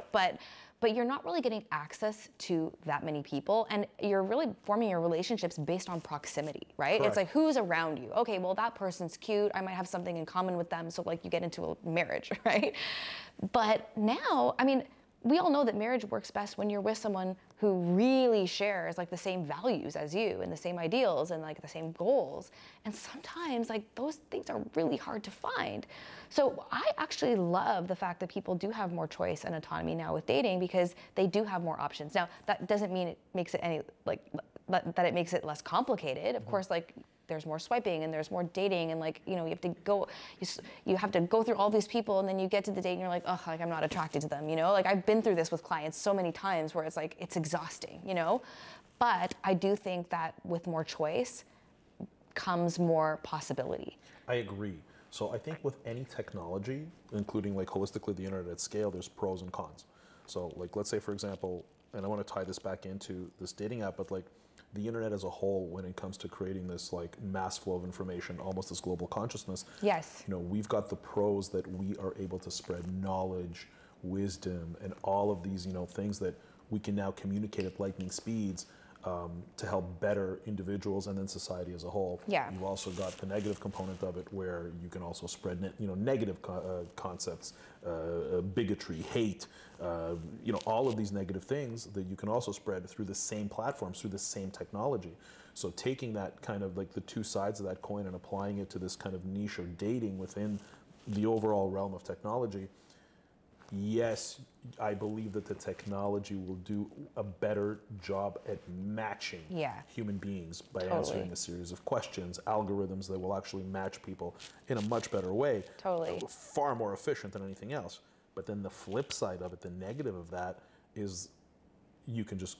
But you're not really getting access to that many people, and you're really forming your relationships based on proximity, right? Correct. It's like, who's around you? Okay, well, that person's cute. I might have something in common with them, so like you get into a marriage, right? But now, I mean, we all know that marriage works best when you're with someone who really shares like the same values as you and the same ideals and like the same goals. And sometimes like those things are really hard to find. So I actually love the fact that people do have more choice and autonomy now with dating because they do have more options. Now, that doesn't mean it makes it any like that it makes it less complicated. Of course, like there's more swiping and there's more dating and like, you know, you have to go through all these people and then you get to the date and you're like, oh, like I'm not attracted to them, you know? Like I've been through this with clients so many times where it's like, it's exhausting, you know? But I do think that with more choice comes more possibility. I agree. So I think with any technology, including like holistically the internet at scale, there's pros and cons. So like, let's say for example, and I want to tie this back into this dating app, but like, the internet as a whole, when it comes to creating this like mass flow of information, almost this global consciousness, yes, you know, we've got the pros that we are able to spread knowledge, wisdom, and all of these, you know, things that we can now communicate at lightning speeds to help better individuals and then society as a whole. Yeah. You've also got the negative component of it, where you can also spread, you know, negative concepts, bigotry, hate, you know, all of these negative things that you can also spread through the same platforms, through the same technology. So taking that kind of like the two sides of that coin and applying it to this kind of niche or dating within the overall realm of technology, yes, I believe that the technology will do a better job at matching human beings by answering a series of questions, algorithms that will actually match people in a much better way. Totally. Far more efficient than anything else. But then the flip side of it, the negative of that, is you can just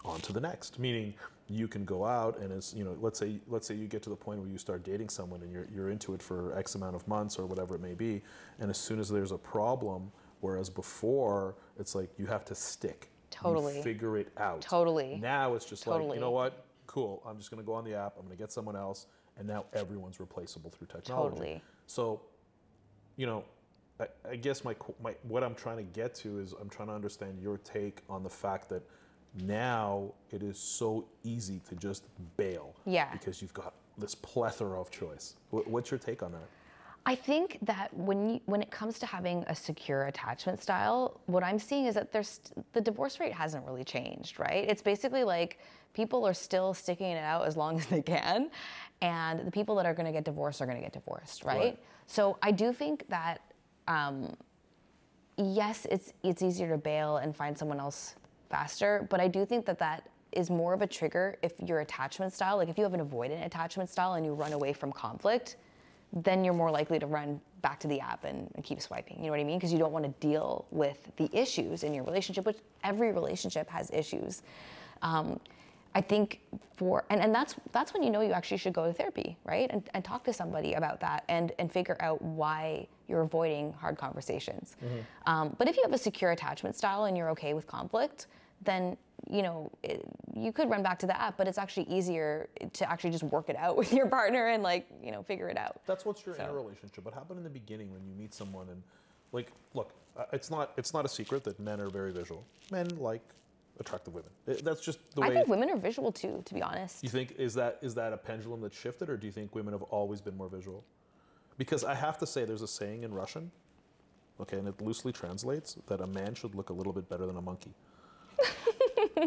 on to the next. Meaning you can go out and it's, you know, let's say you get to the point where you start dating someone and you're into it for X amount of months or whatever it may be, and as soon as there's a problem, whereas before, it's like you have to stick. Totally. You figure it out. Totally. Now it's just like, you know what? Cool. I'm just going to go on the app. I'm going to get someone else. And now everyone's replaceable through technology. Totally. So, you know, I guess what I'm trying to get to is I'm trying to understand your take on the fact that now it is so easy to just bail. Yeah. Because you've got this plethora of choice. What's your take on that? I think that when it comes to having a secure attachment style, what I'm seeing is that the divorce rate hasn't really changed, right? It's basically like people are still sticking it out as long as they can, and the people that are going to get divorced are going to get divorced, right? So I do think that, yes, it's easier to bail and find someone else faster, but I do think that that is more of a trigger if your attachment style, like if you have an avoidant attachment style and you run away from conflict, then you're more likely to run back to the app and keep swiping. You know what I mean? Because you don't want to deal with the issues in your relationship, which every relationship has issues. I think and that's when you know you actually should go to therapy, right? And talk to somebody about that and figure out why you're avoiding hard conversations. But if you have a secure attachment style and you're okay with conflict, then you could run back to the app, but it's actually easier to actually just work it out with your partner and like, figure it out. That's what's your inner relationship. What happened in the beginning when you meet someone and like, look, it's not a secret that men are very visual. Men like attractive women. That's just the way. I think women are visual too, to be honest. You think, is that a pendulum that shifted, or do you think women have always been more visual? Because I have to say, there's a saying in Russian, okay, and it loosely translates that a man should look a little bit better than a monkey.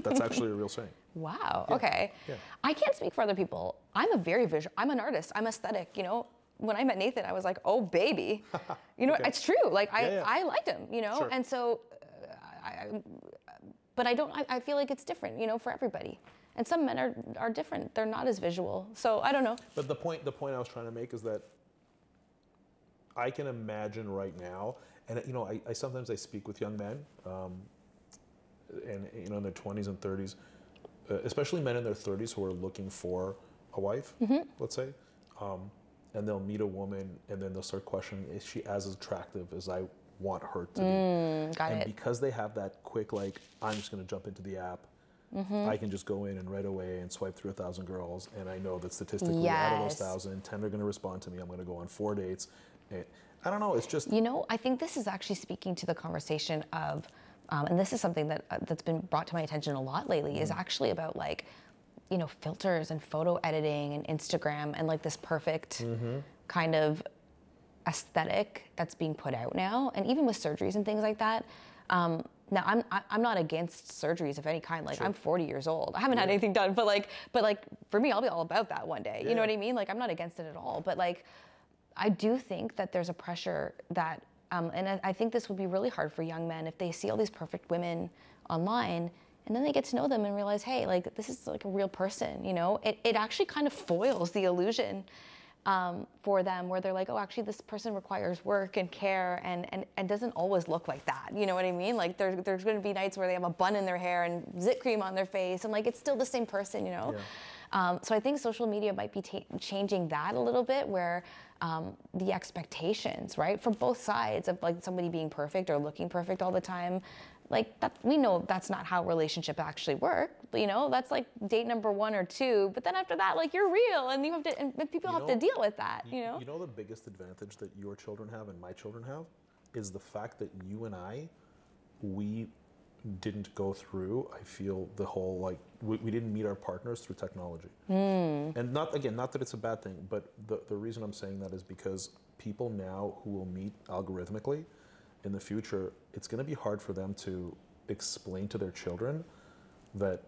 That's actually a real saying. Wow. Yeah. Okay. Yeah. I can't speak for other people. I'm a very visual. I'm an artist. I'm aesthetic. When I met Nathan, I was like, oh baby, Okay. It's true. Like I liked him. Sure. And so, but I feel like it's different. For everybody. And some men are different. They're not as visual. So I don't know. But the point I was trying to make is that I can imagine right now, and I sometimes I speak with young men, and in their 20s and 30s, especially men in their 30s who are looking for a wife, let's say, and they'll meet a woman and then they'll start questioning, is she as attractive as I want her to be? Got and it. because they have that quick, like, I'm just going to jump into the app. I can just go in and right away and swipe through 1,000 girls, and I know that statistically out of those 1,000, 10 are going to respond to me. I'm going to go on 4 dates. And I don't know. It's just I think this is actually speaking to the conversation of, and this is something that's been brought to my attention a lot lately, is actually about like, filters and photo editing and Instagram and like this perfect kind of aesthetic that's being put out now, and even with surgeries and things like that. Now I'm not against surgeries of any kind. Like, sure. I'm 40 years old. I haven't had anything done, but like for me, I'll be all about that one day. You know what I mean? Like, I'm not against it at all. But like, I do think that there's a pressure that, and I think this would be really hard for young men if they see all these perfect women online, and then they get to know them and realize, hey, like, this is like a real person. It actually kind of foils the illusion for them, where they're like, oh, actually this person requires work and care and doesn't always look like that. You know what I mean? Like, there's going to be nights where they have a bun in their hair and zit cream on their face, and like, it's still the same person, Yeah. So I think social media might be changing that a little bit, where the expectations, right, from both sides of like somebody being perfect or looking perfect all the time, like that, we know that's not how relationships actually work. That's like date number 1 or 2, but then after that, like, you're real, and you have to, and people have to deal with that. You know the biggest advantage that your children have and my children have is the fact that you and we didn't go through, I feel, the whole, like, we didn't meet our partners through technology. And not that it's a bad thing, but the reason I'm saying that is because people now who will meet algorithmically in the future, it's going to be hard for them to explain to their children that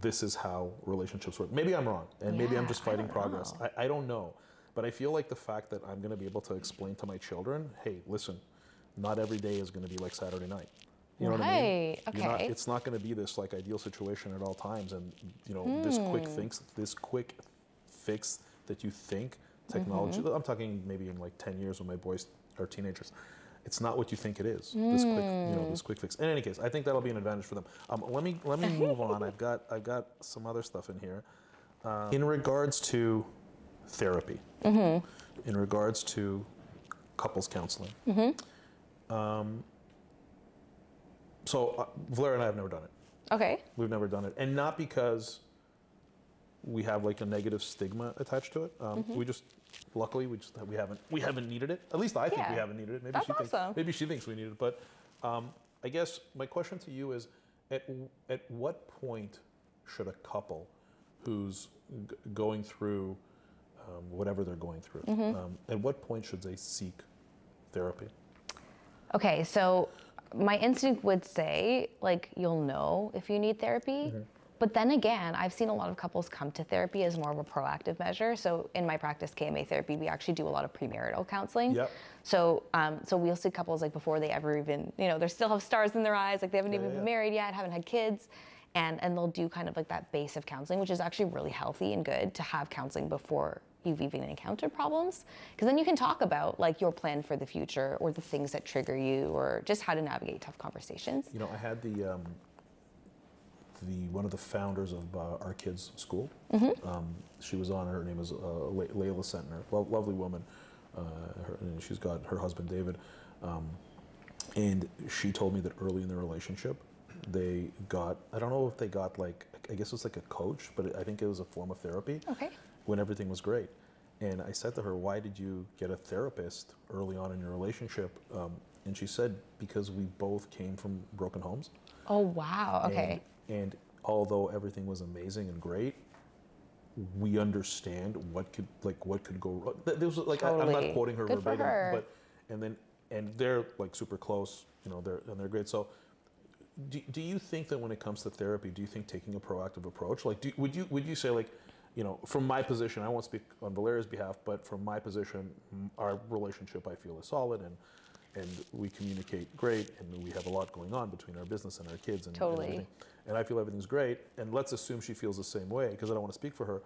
this is how relationships work. Maybe I'm wrong, and maybe I'm just fighting progress. I don't know. But I feel like the fact that I'm going to be able to explain to my children, hey, listen, not every day is going to be like Saturday night. You know what I mean? Okay. It's not going to be this like ideal situation at all times, and this quick fix that you think technology. I'm talking maybe in like 10 years when my boys are teenagers. It's not what you think it is. This quick fix. In any case, I think that'll be an advantage for them. Let me move on. I've got some other stuff in here. In regards to therapy, in regards to couples counseling. So Valera and I have never done it. Okay. We've never done it, and not because we have like a negative stigma attached to it. Luckily we haven't needed it. At least I think we haven't needed it. Maybe That's awesome. Maybe she thinks we need it. But I guess my question to you is, at what point should a couple who's going through whatever they're going through, at what point should they seek therapy? Okay, so my instinct would say, like, you'll know if you need therapy. But then again, I've seen a lot of couples come to therapy as more of a proactive measure. So in my practice, KMA therapy, we actually do a lot of premarital counseling. Yep. So we'll see couples like before they ever even, they still have stars in their eyes, like they haven't even been married yet, haven't had kids. And they'll do kind of like that base of counseling, which is actually really healthy and good to have counseling before you've even encountered problems. Because then you can talk about like your plan for the future, or the things that trigger you, or just how to navigate tough conversations. I had the one of the founders of our kids' school. She was on. Her name is Layla Sentner, lovely woman. And she's got her husband David, and she told me that early in the relationship, they got, I don't know if they got like, I guess it was like a coach, but I think it was a form of therapy. Okay. When everything was great. And I said to her, why did you get a therapist early on in your relationship? And she said, because we both came from broken homes. Oh, wow. Okay. And although everything was amazing and great, we understand what could go wrong. There was like, I'm not quoting her Good verbatim, for her. but and they're like super close, you know, they're great. So do you think that when it comes to therapy, do you think taking a proactive approach, like would you say, like, you know, from my position, I won't speak on Valeria's behalf, but from my position, our relationship, I feel, is solid, and we communicate great, and we have a lot going on between our business and our kids and Totally. everything. And I feel everything's great, and let's assume she feels the same way, because I don't want to speak for her.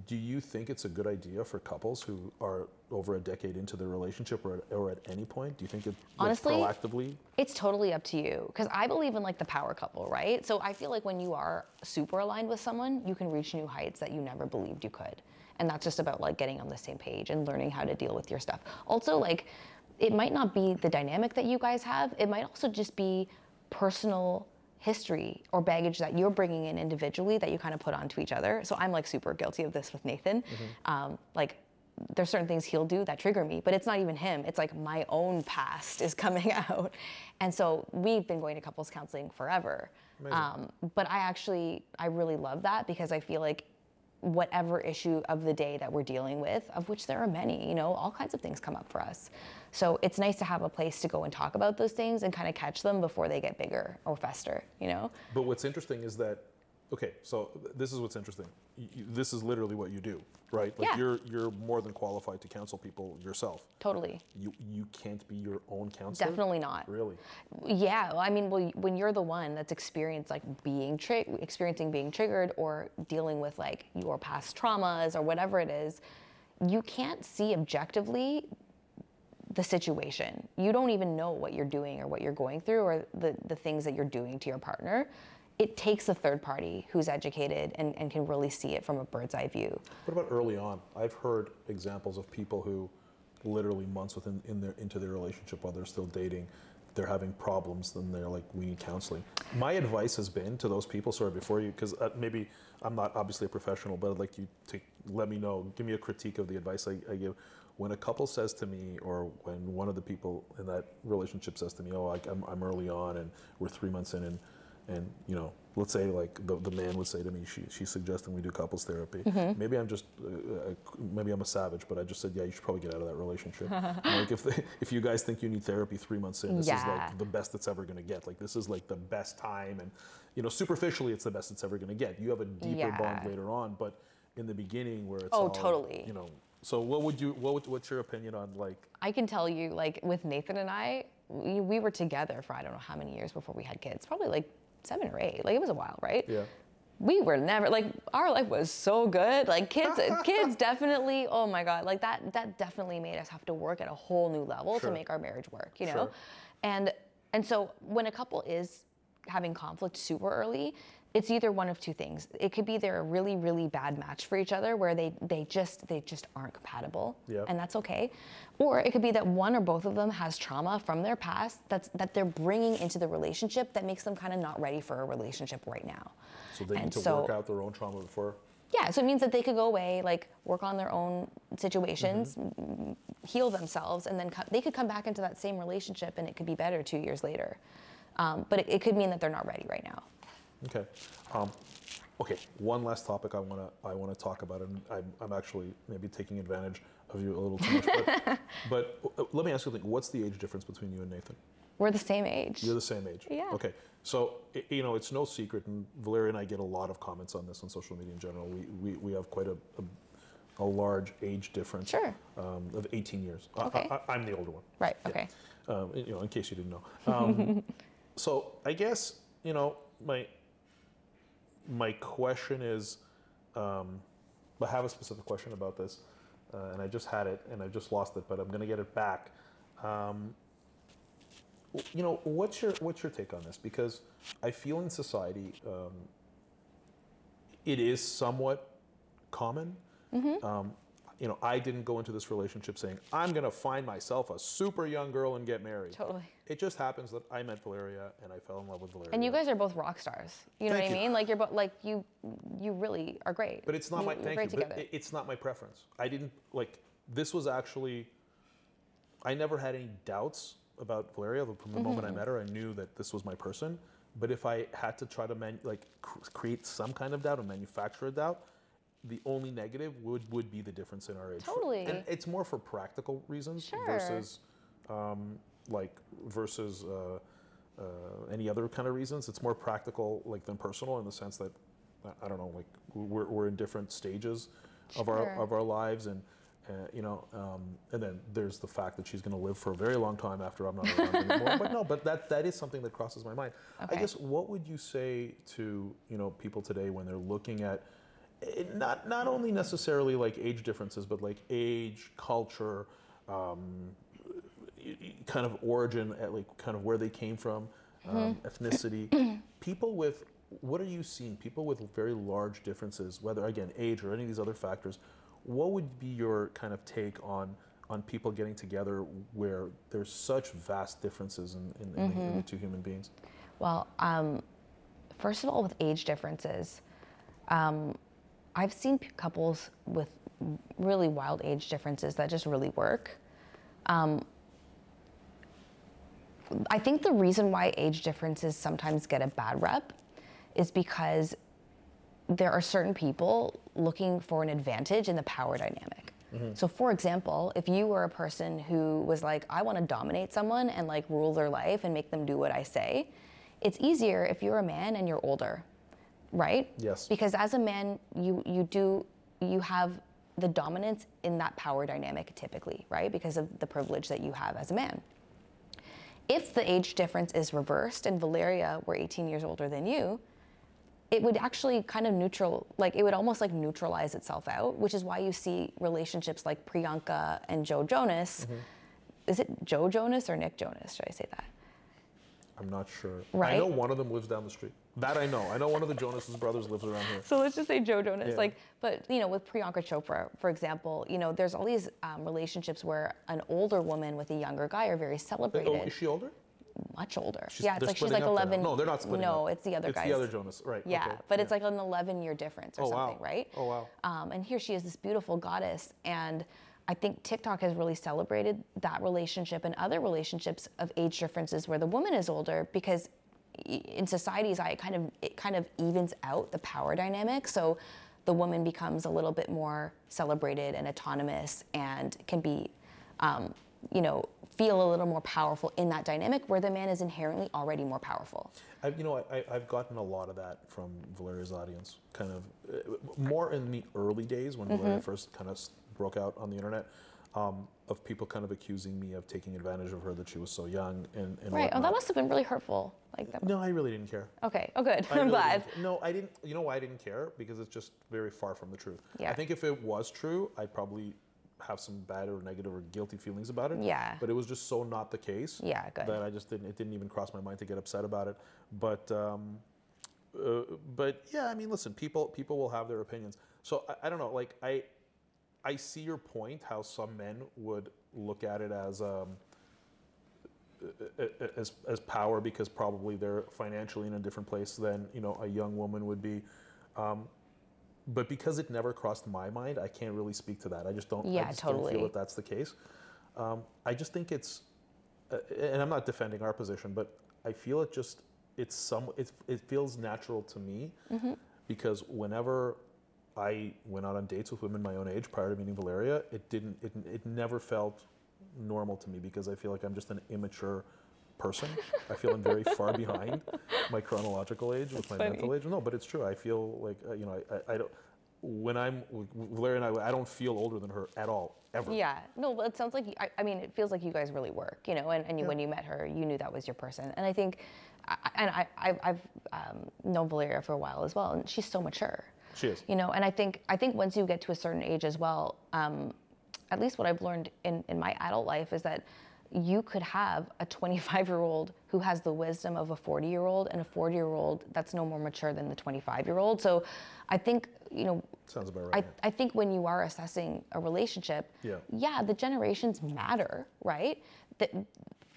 Do you think it's a good idea for couples who are over a decade into their relationship, or at any point? Do you think it, honestly, proactively? It's totally up to you, because I believe in like the power couple, right? So I feel like when you are super aligned with someone, you can reach new heights that you never believed you could. And that's just about like getting on the same page and learning how to deal with your stuff. Also, like, it might not be the dynamic that you guys have. It might also just be personal history or baggage that you're bringing in individually that you kind of put onto each other. So I'm like super guilty of this with Nathan. Like, there's certain things he'll do that trigger me, but it's not even him. It's like my own past is coming out. And so we've been going to couples counseling forever. But I really love that, because I feel like whatever issue of the day that we're dealing with, of which there are many, you know, all kinds of things come up for us. So it's nice to have a place to go and talk about those things and kind of catch them before they get bigger or fester, you know? But what's interesting is that, okay, so this is what's interesting. This is literally what you do, right? Like, yeah. You're more than qualified to counsel people yourself. Totally. You can't be your own counselor? Definitely not. Really? Yeah, I mean, well, when you're the one that's experienced like experiencing being triggered or dealing with like your past traumas or whatever it is, you can't see objectively the situation. You don't even know what you're doing or what you're going through or the things that you're doing to your partner. It takes a third party who's educated and can really see it from a bird's eye view. What about early on? I've heard examples of people who literally months into their relationship, while they're still dating, they're having problems, then they're like, we need counseling. My advice has been to those people, sorry, before you, because maybe I'm not obviously a professional, but I'd like you to let me know, give me a critique of the advice I give. When a couple says to me, or when one of the people in that relationship says to me, oh, I'm early on and we're 3 months in, and you know, let's say like the man would say to me, she's suggesting we do couples therapy. Maybe I'm just, maybe I'm a savage, but I just said, yeah, you should probably get out of that relationship. Like, if you guys think you need therapy 3 months in, this is like the best it's ever gonna get. Like, this is like the best time, and you know, superficially, it's the best it's ever gonna get. You have a deeper bond later on, but in the beginning, where it's all, totally. You know. So what's your opinion on, like? I can tell you, like, with Nathan and I, we were together for I don't know how many years before we had kids. Probably like 7 or 8. Like, it was a while, right? Yeah. We were never, like, our life was so good. Like, kids definitely, oh my God, like that definitely made us have to work at a whole new level to make our marriage work, you know? And so when a couple is having conflict super early, it's either one of two things. It could be they're a really, really bad match for each other, where they just aren't compatible, and that's okay. Or it could be that one or both of them has trauma from their past that they're bringing into the relationship that makes them kind of not ready for a relationship right now. So they need to work out their own trauma before? Yeah, so it means that they could go away, like work on their own situations, heal themselves, and then they could come back into that same relationship and it could be better 2 years later. But it could mean that they're not ready right now. Okay. Okay. One last topic I wanna talk about, and I'm actually maybe taking advantage of you a little too much. But let me ask you something. What's the age difference between you and Nathan? We're the same age. You're the same age. Yeah. Okay. So you know, it's no secret, and Valeria and I get a lot of comments on this on social media in general. We have quite a large age difference. Sure. Of 18 years. Okay. I'm the older one. Right. Okay. Yeah. You know, in case you didn't know. So I guess, you know, my question is, I have a specific question about this, and I just had it and I just lost it, but I'm going to get it back. You know, what's your take on this? Because I feel in society, it is somewhat common. you know, I didn't go into this relationship saying, I'm going to find myself a super young girl and get married. Totally. It just happens that I met Valeria and I fell in love with Valeria. And you guys are both rock stars. You know what I mean? Like, you're both, like, you really are great. But it's not my, thank you, together. but it's not my preference. I didn't, like, this was actually, I never had any doubts about Valeria. From the moment I met her, I knew that this was my person. But if I had to try to create some kind of doubt or manufacture a doubt, the only negative would be the difference in our age. Totally. And it's more for practical reasons Sure. versus any other kind of reasons. It's more practical than personal in the sense that, I don't know, like we're in different stages of our lives, and and then there's the fact that she's going to live for a very long time after I'm not around anymore. But that is something that crosses my mind. Okay. I guess, what would you say to people today when they're looking at not only necessarily like age differences, but like age, culture, kind of origin, at like kind of where they came from, ethnicity, people with, what are you seeing? People with very large differences, whether again age or any of these other factors. What would be your kind of take on people getting together where there's such vast differences in the two human beings? Well, first of all, with age differences, I've seen couples with really wild age differences that just really work. I think the reason why age differences sometimes get a bad rep is because there are certain people looking for an advantage in the power dynamic. So for example, if you were a person who was like, I want to dominate someone and like rule their life and make them do what I say, it's easier if you're a man and you're older, right? Yes. Because as a man, you have the dominance in that power dynamic typically, right? Because of the privilege that you have as a man. If the age difference is reversed and Valeria were 18 years older than you, it would actually kind of it would almost like neutralize itself out, which is why you see relationships like Priyanka and Joe Jonas. Is it Joe Jonas or Nick Jonas? Should I say that? I'm not sure. Right? I know one of them lives down the street. That I know. I know one of the Jonas brothers lives around here. So let's just say Joe Jonas. Yeah. But with Priyanka Chopra, for example, there's all these relationships where an older woman with a younger guy are very celebrated. Oh, is she older? Much older. She's she's like 11. No, they're not splitting up. No, it's the other guy. It's the other Jonas, right? Yeah, okay. But it's like an 11-year difference or something, wow. right? Oh wow. And here she is, this beautiful goddess, and I think TikTok has really celebrated that relationship and other relationships of age differences where the woman is older, because in society's eye, it kind of evens out the power dynamic. So the woman becomes a little bit more celebrated and autonomous and can be, feel a little more powerful in that dynamic where the man is inherently already more powerful. I've gotten a lot of that from Valeria's audience, kind of more in the early days when Valeria first kind of broke out on the internet, of people kind of accusing me of taking advantage of her, that she was so young and right. whatnot. Oh, that must have been really hurtful. Like that. No, I really didn't care. Okay. Oh, good. I'm glad. No, I didn't. You know why I didn't care? Because it's just very far from the truth. Yeah. I think if it was true, I'd probably have some bad or negative or guilty feelings about it. Yeah. But it was just so not the case. Yeah, good. That I just didn't. It didn't even cross my mind to get upset about it. But yeah, I mean, listen, people will have their opinions. So I don't know. Like I see your point. How some men would look at it as power, because probably they're financially in a different place than a young woman would be. But because it never crossed my mind, I can't really speak to that. I just don't. Yeah, I just totally. don't feel that that's the case. I just think it's, and I'm not defending our position, but I feel it feels natural to me, because whenever I went out on dates with women my own age prior to meeting Valeria, it never felt normal to me, because I feel like I'm just an immature person. I feel I'm very far behind my chronological age with my mental age. No, but it's true. I feel like I don't. When I'm with Valeria and I don't feel older than her at all, ever. Yeah. No, but it sounds like I mean, it feels like you guys really work. And when you met her, you knew that was your person. And I think, I've known Valeria for a while as well, and she's so mature. She is. And I think once you get to a certain age as well, at least what I've learned in my adult life is that you could have a 25-year-old who has the wisdom of a 40-year-old and a 40-year-old that's no more mature than the 25-year-old. So I think sounds about right. I think when you are assessing a relationship, the generations matter, right? That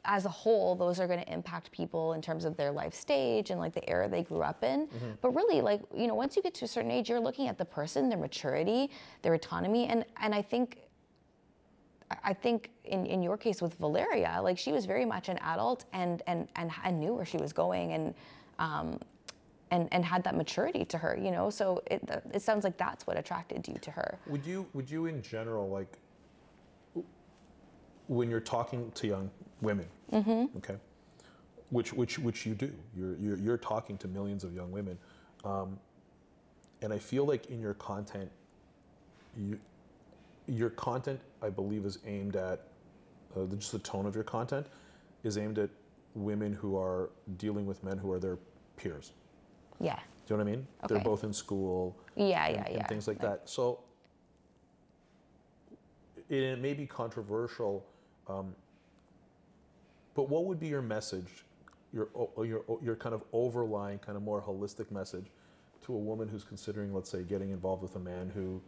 as a whole, those are going to impact people in terms of their life stage and like the era they grew up in. But really, like, once you get to a certain age, you're looking at the person, their maturity, their autonomy, and I think in your case with Valeria, like she was very much an adult and knew where she was going and had that maturity to her, So it sounds like that's what attracted you to her. Would you in general, like, when you're talking to young women, okay, which you do, you're talking to millions of young women, and I feel like in your content, your content, I believe, is aimed at just the tone of your content is aimed at women who are dealing with men who are their peers. Yeah. Do you know what I mean? Okay. They're both in school. And things like that. So it may be controversial, but what would be your message, your kind of overlying, kind of more holistic message to a woman who's considering, let's say, getting involved with a man who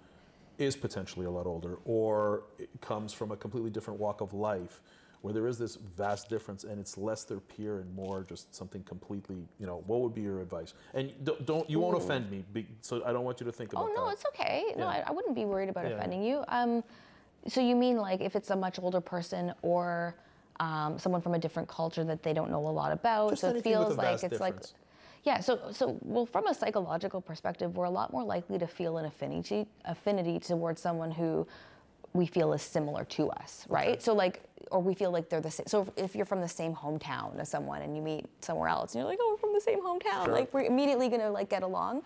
is potentially a lot older, or comes from a completely different walk of life, where there is this vast difference and it's less their peer and more just something completely, what would be your advice? And don't you won't offend me, so I don't want you to think about that. Oh, no, it's okay. Yeah. No, I wouldn't be worried about offending you. So you mean like if it's a much older person or someone from a different culture that they don't know a lot about, just so it feels like it's difference. like, yeah. So well, from a psychological perspective, we're a lot more likely to feel an affinity towards someone who we feel is similar to us, right? Okay. So like, or we feel like they're the same. So if you're from the same hometown as someone and you meet somewhere else and you're like, oh, we're from the same hometown, like we're immediately gonna like get along.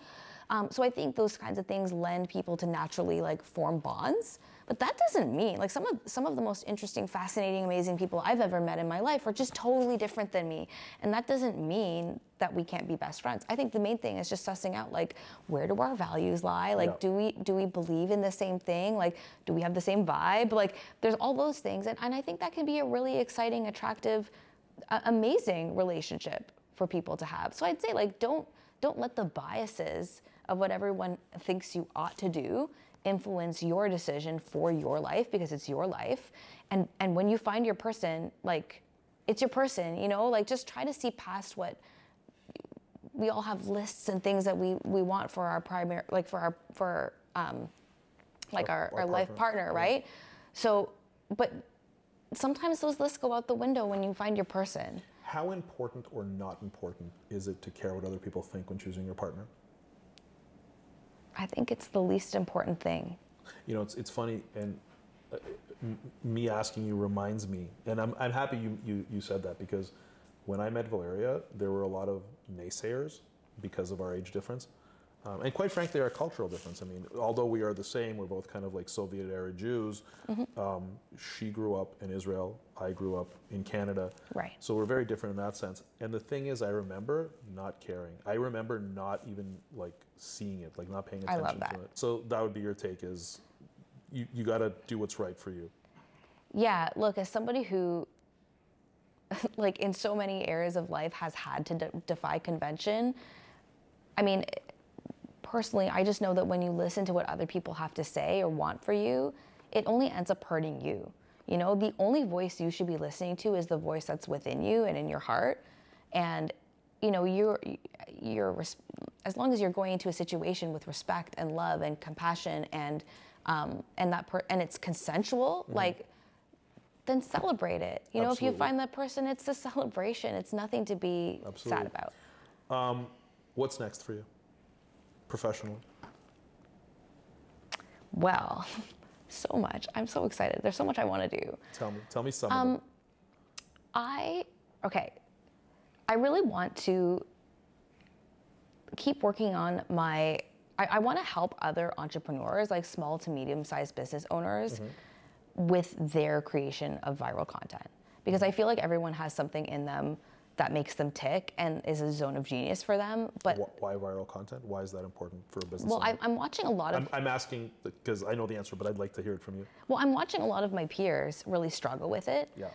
So I think those kinds of things lend people to naturally like form bonds. But that doesn't mean, like some of the most interesting, fascinating, amazing people I've ever met in my life are just totally different than me. And that doesn't mean that we can't be best friends. I think the main thing is just sussing out, like, where do our values lie? Like, do we believe in the same thing? Like, do we have the same vibe? Like, there's all those things. And I think that can be a really exciting, attractive, amazing relationship for people to have. So I'd say, like, don't let the biases of what everyone thinks you ought to do influence your decision for your life, because it's your life. And when you find your person, like, it's your person, like, just try to see past what we all have lists and things that we want for our primary, like for our life partner, right? So, but sometimes those lists go out the window when you find your person. How important or not important is it to care what other people think when choosing your partner? I think it's the least important thing. It's funny, and me asking you reminds me, and I'm happy you said that, because when I met Valeria, there were a lot of naysayers because of our age difference. And quite frankly, our cultural difference. I mean, although we are the same, we're both kind of like Soviet-era Jews. She grew up in Israel, I grew up in Canada. Right. So we're very different in that sense. And the thing is, I remember not caring. I remember not even like seeing it, like not paying attention to it. So that would be your take, is you got to do what's right for you. Yeah, look, as somebody who, like, in so many areas of life has had to defy convention, I mean, personally, I just know that when you listen to what other people have to say or want for you, it only ends up hurting you. The only voice you should be listening to is the voice that's within you and in your heart. And, you're as long as you're going into a situation with respect and love and compassion and it's consensual, like, then celebrate it. If you find that person, it's a celebration. It's nothing to be sad about. What's next for you, professionally? Well, so much. I'm so excited. There's so much I want to do. Tell me some of them. I really want to keep working on I want to help other entrepreneurs, like small to medium-sized business owners, with their creation of viral content. Because I feel like everyone has something in them that makes them tick and is a zone of genius for them. But why viral content? Why is that important for a business? Well, I'm watching a lot of... I'm asking because I know the answer, but I'd like to hear it from you. Well, I'm watching a lot of my peers really struggle with it. Yeah.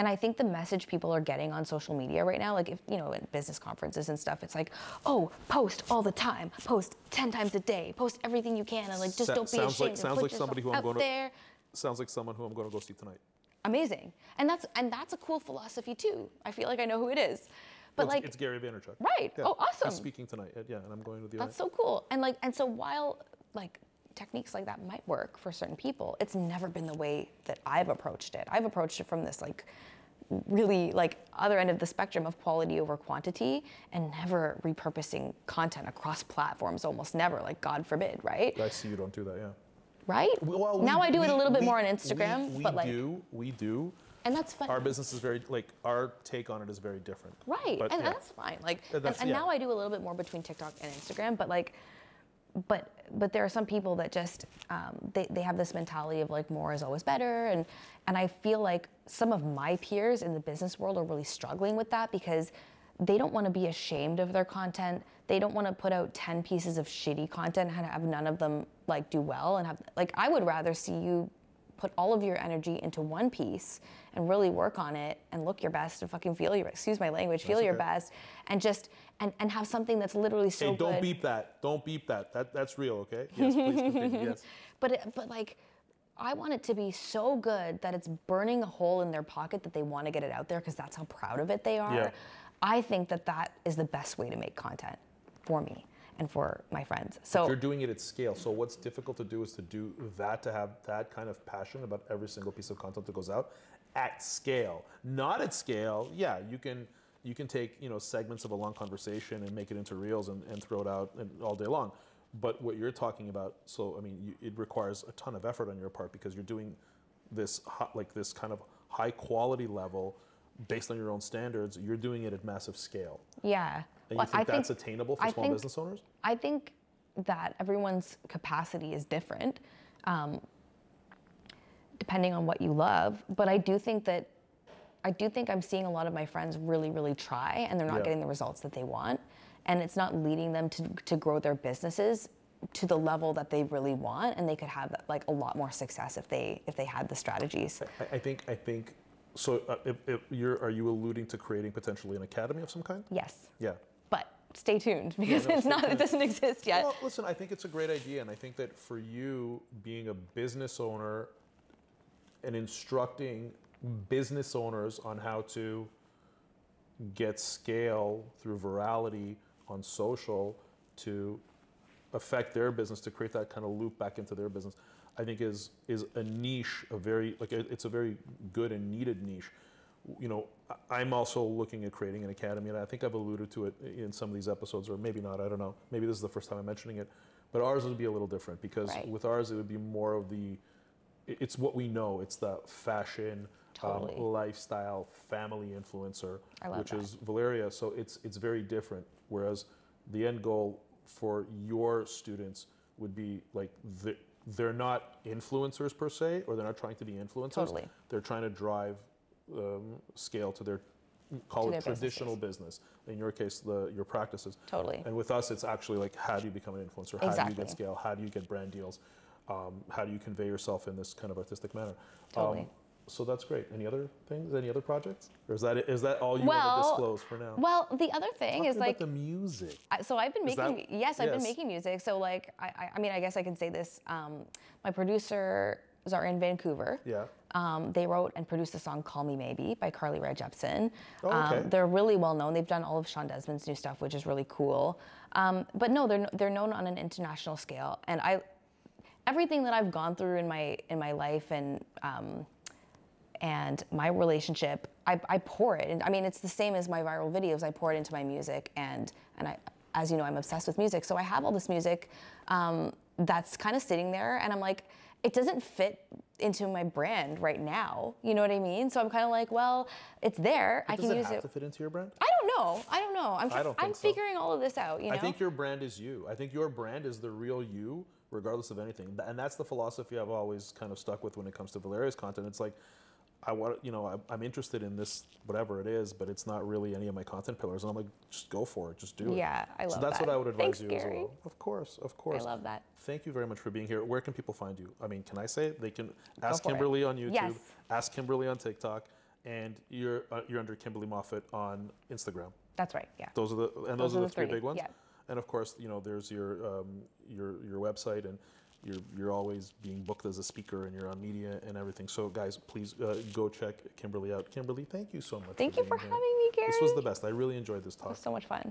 And I think the message people are getting on social media right now, like if, you know, in business conferences and stuff, it's like, oh, post all the time, post 10 times a day, post everything you can, and like just don't be ashamed. Sounds like somebody who I'm going to. Sounds like someone who I'm going to go see tonight. Amazing, and that's a cool philosophy too. I feel like I know who it is, but well, like it's Gary Vaynerchuk. Right. Yeah. Oh, awesome. He's speaking tonight. Yeah, and I'm going with you. That's so cool. And so while like techniques like that might work for certain people, it's never been the way that I've approached it. I've approached it from this like really like other end of the spectrum of quality over quantity, and never repurposing content across platforms, almost never, like God forbid, right? I see you don't do that, yeah. Right? Well, now I do it a little bit more on Instagram, we but like we do. And that's fun. Our business is very, like, our take on it is very different. Right, but, and yeah. that's fine. Like, and now I do a little bit more between TikTok and Instagram, but like, but there are some people that just they have this mentality of like more is always better, and I feel like some of my peers in the business world are really struggling with that because they don't want to be ashamed of their content. They don't want to put out 10 pieces of shitty content and have none of them like do well, and have like I would rather see you put all of your energy into one piece and really work on it and look your best and fucking feel your, excuse my language, feel your best, and just and have something that's literally so good. Hey, don't beep that. Don't beep that. That's real, okay? Yes, please continue. Yes. But like, I want it to be so good that it's burning a hole in their pocket that they want to get it out there because that's how proud of it they are. Yeah. I think that is the best way to make content for me and for my friends. So but you're doing it at scale. So what's difficult to do is to do that, to have that kind of passion about every single piece of content that goes out at scale. Not at scale. Yeah, you can take, you know, segments of a long conversation and make it into reels and throw it out all day long. But what you're talking about, so I mean, it requires a ton of effort on your part because you're doing this this kind of high quality level based on your own standards. You're doing it at massive scale. Yeah. And you think that's attainable for small business owners? I think that everyone's capacity is different, depending on what you love. But I do think I'm seeing a lot of my friends really, really try, and they're not getting the results that they want. And it's not leading them to grow their businesses to the level that they really want, and they could have like a lot more success if they had the strategies. I think. So, are you alluding to creating potentially an academy of some kind? Yes. Yeah. But stay tuned because it doesn't exist yet. Well, listen, I think it's a great idea, and I think that for you being a business owner and instructing business owners on how to get scale through virality on social to affect their business, to create that kind of loop back into their business, I think is a niche, it's a very good and needed niche. You know, I'm also looking at creating an academy, and I think I've alluded to it in some of these episodes, or maybe not, I don't know. Maybe this is the first time I'm mentioning it, but ours would be a little different because with ours, it would be more of it's what we know. It's the fashion, lifestyle, family influencer, which is Valeria. So it's very different. Whereas the end goal for your students would be like they're not influencers per se, or they're not trying to be influencers. Totally. They're trying to drive scale to their traditional business. In your case, your practices. Totally. And with us, it's actually like, how do you become an influencer? How do you get scale? How do you get brand deals? How do you convey yourself in this kind of artistic manner? Totally. So that's great. Any other things? Any other projects? Or is that all you want to disclose for now? Well, the other thing is like the music. So I've been making I've been making music. So like I mean I guess I can say this. My producers are in Vancouver. Yeah. They wrote and produced a song "Call Me Maybe" by Carly Rae Jepsen. Oh, okay. They're really well known. They've done all of Sean Desmond's new stuff, which is really cool. But no, they're known on an international scale. And everything that I've gone through in my life and my relationship, I pour it. And I mean, it's the same as my viral videos. I pour it into my music, and I, as you know, I'm obsessed with music. So I have all this music that's kind of sitting there, and I'm like, it doesn't fit into my brand right now. You know what I mean? So I'm kind of like, well, it's there. I can use it. Does it have to fit into your brand? I don't know. I'm figuring all of this out. You know? I think your brand is you. I think your brand is the real you, regardless of anything. And that's the philosophy I've always kind of stuck with when it comes to Valeria's content. It's like, I'm interested in this, whatever it is, but it's not really any of my content pillars. And I'm like, just go for it, just do it. Yeah, I love that. So that's what I would advise you Gary. as well. Of course. I love that. Thank you very much for being here. Where can people find you? I mean, can I say it? They can ask Kimberly on YouTube, ask Kimberly on TikTok, and you're under Kimberly Moffit on Instagram. That's right. Yeah. Those are the three big ones. Yeah. And of course, there's your website, and you're always being booked as a speaker, and you're on media and everything. So guys, please go check Kimberly out. Kimberly, thank you so much. Thank you for having me, Gary. This was the best. I really enjoyed this talk. It was so much fun.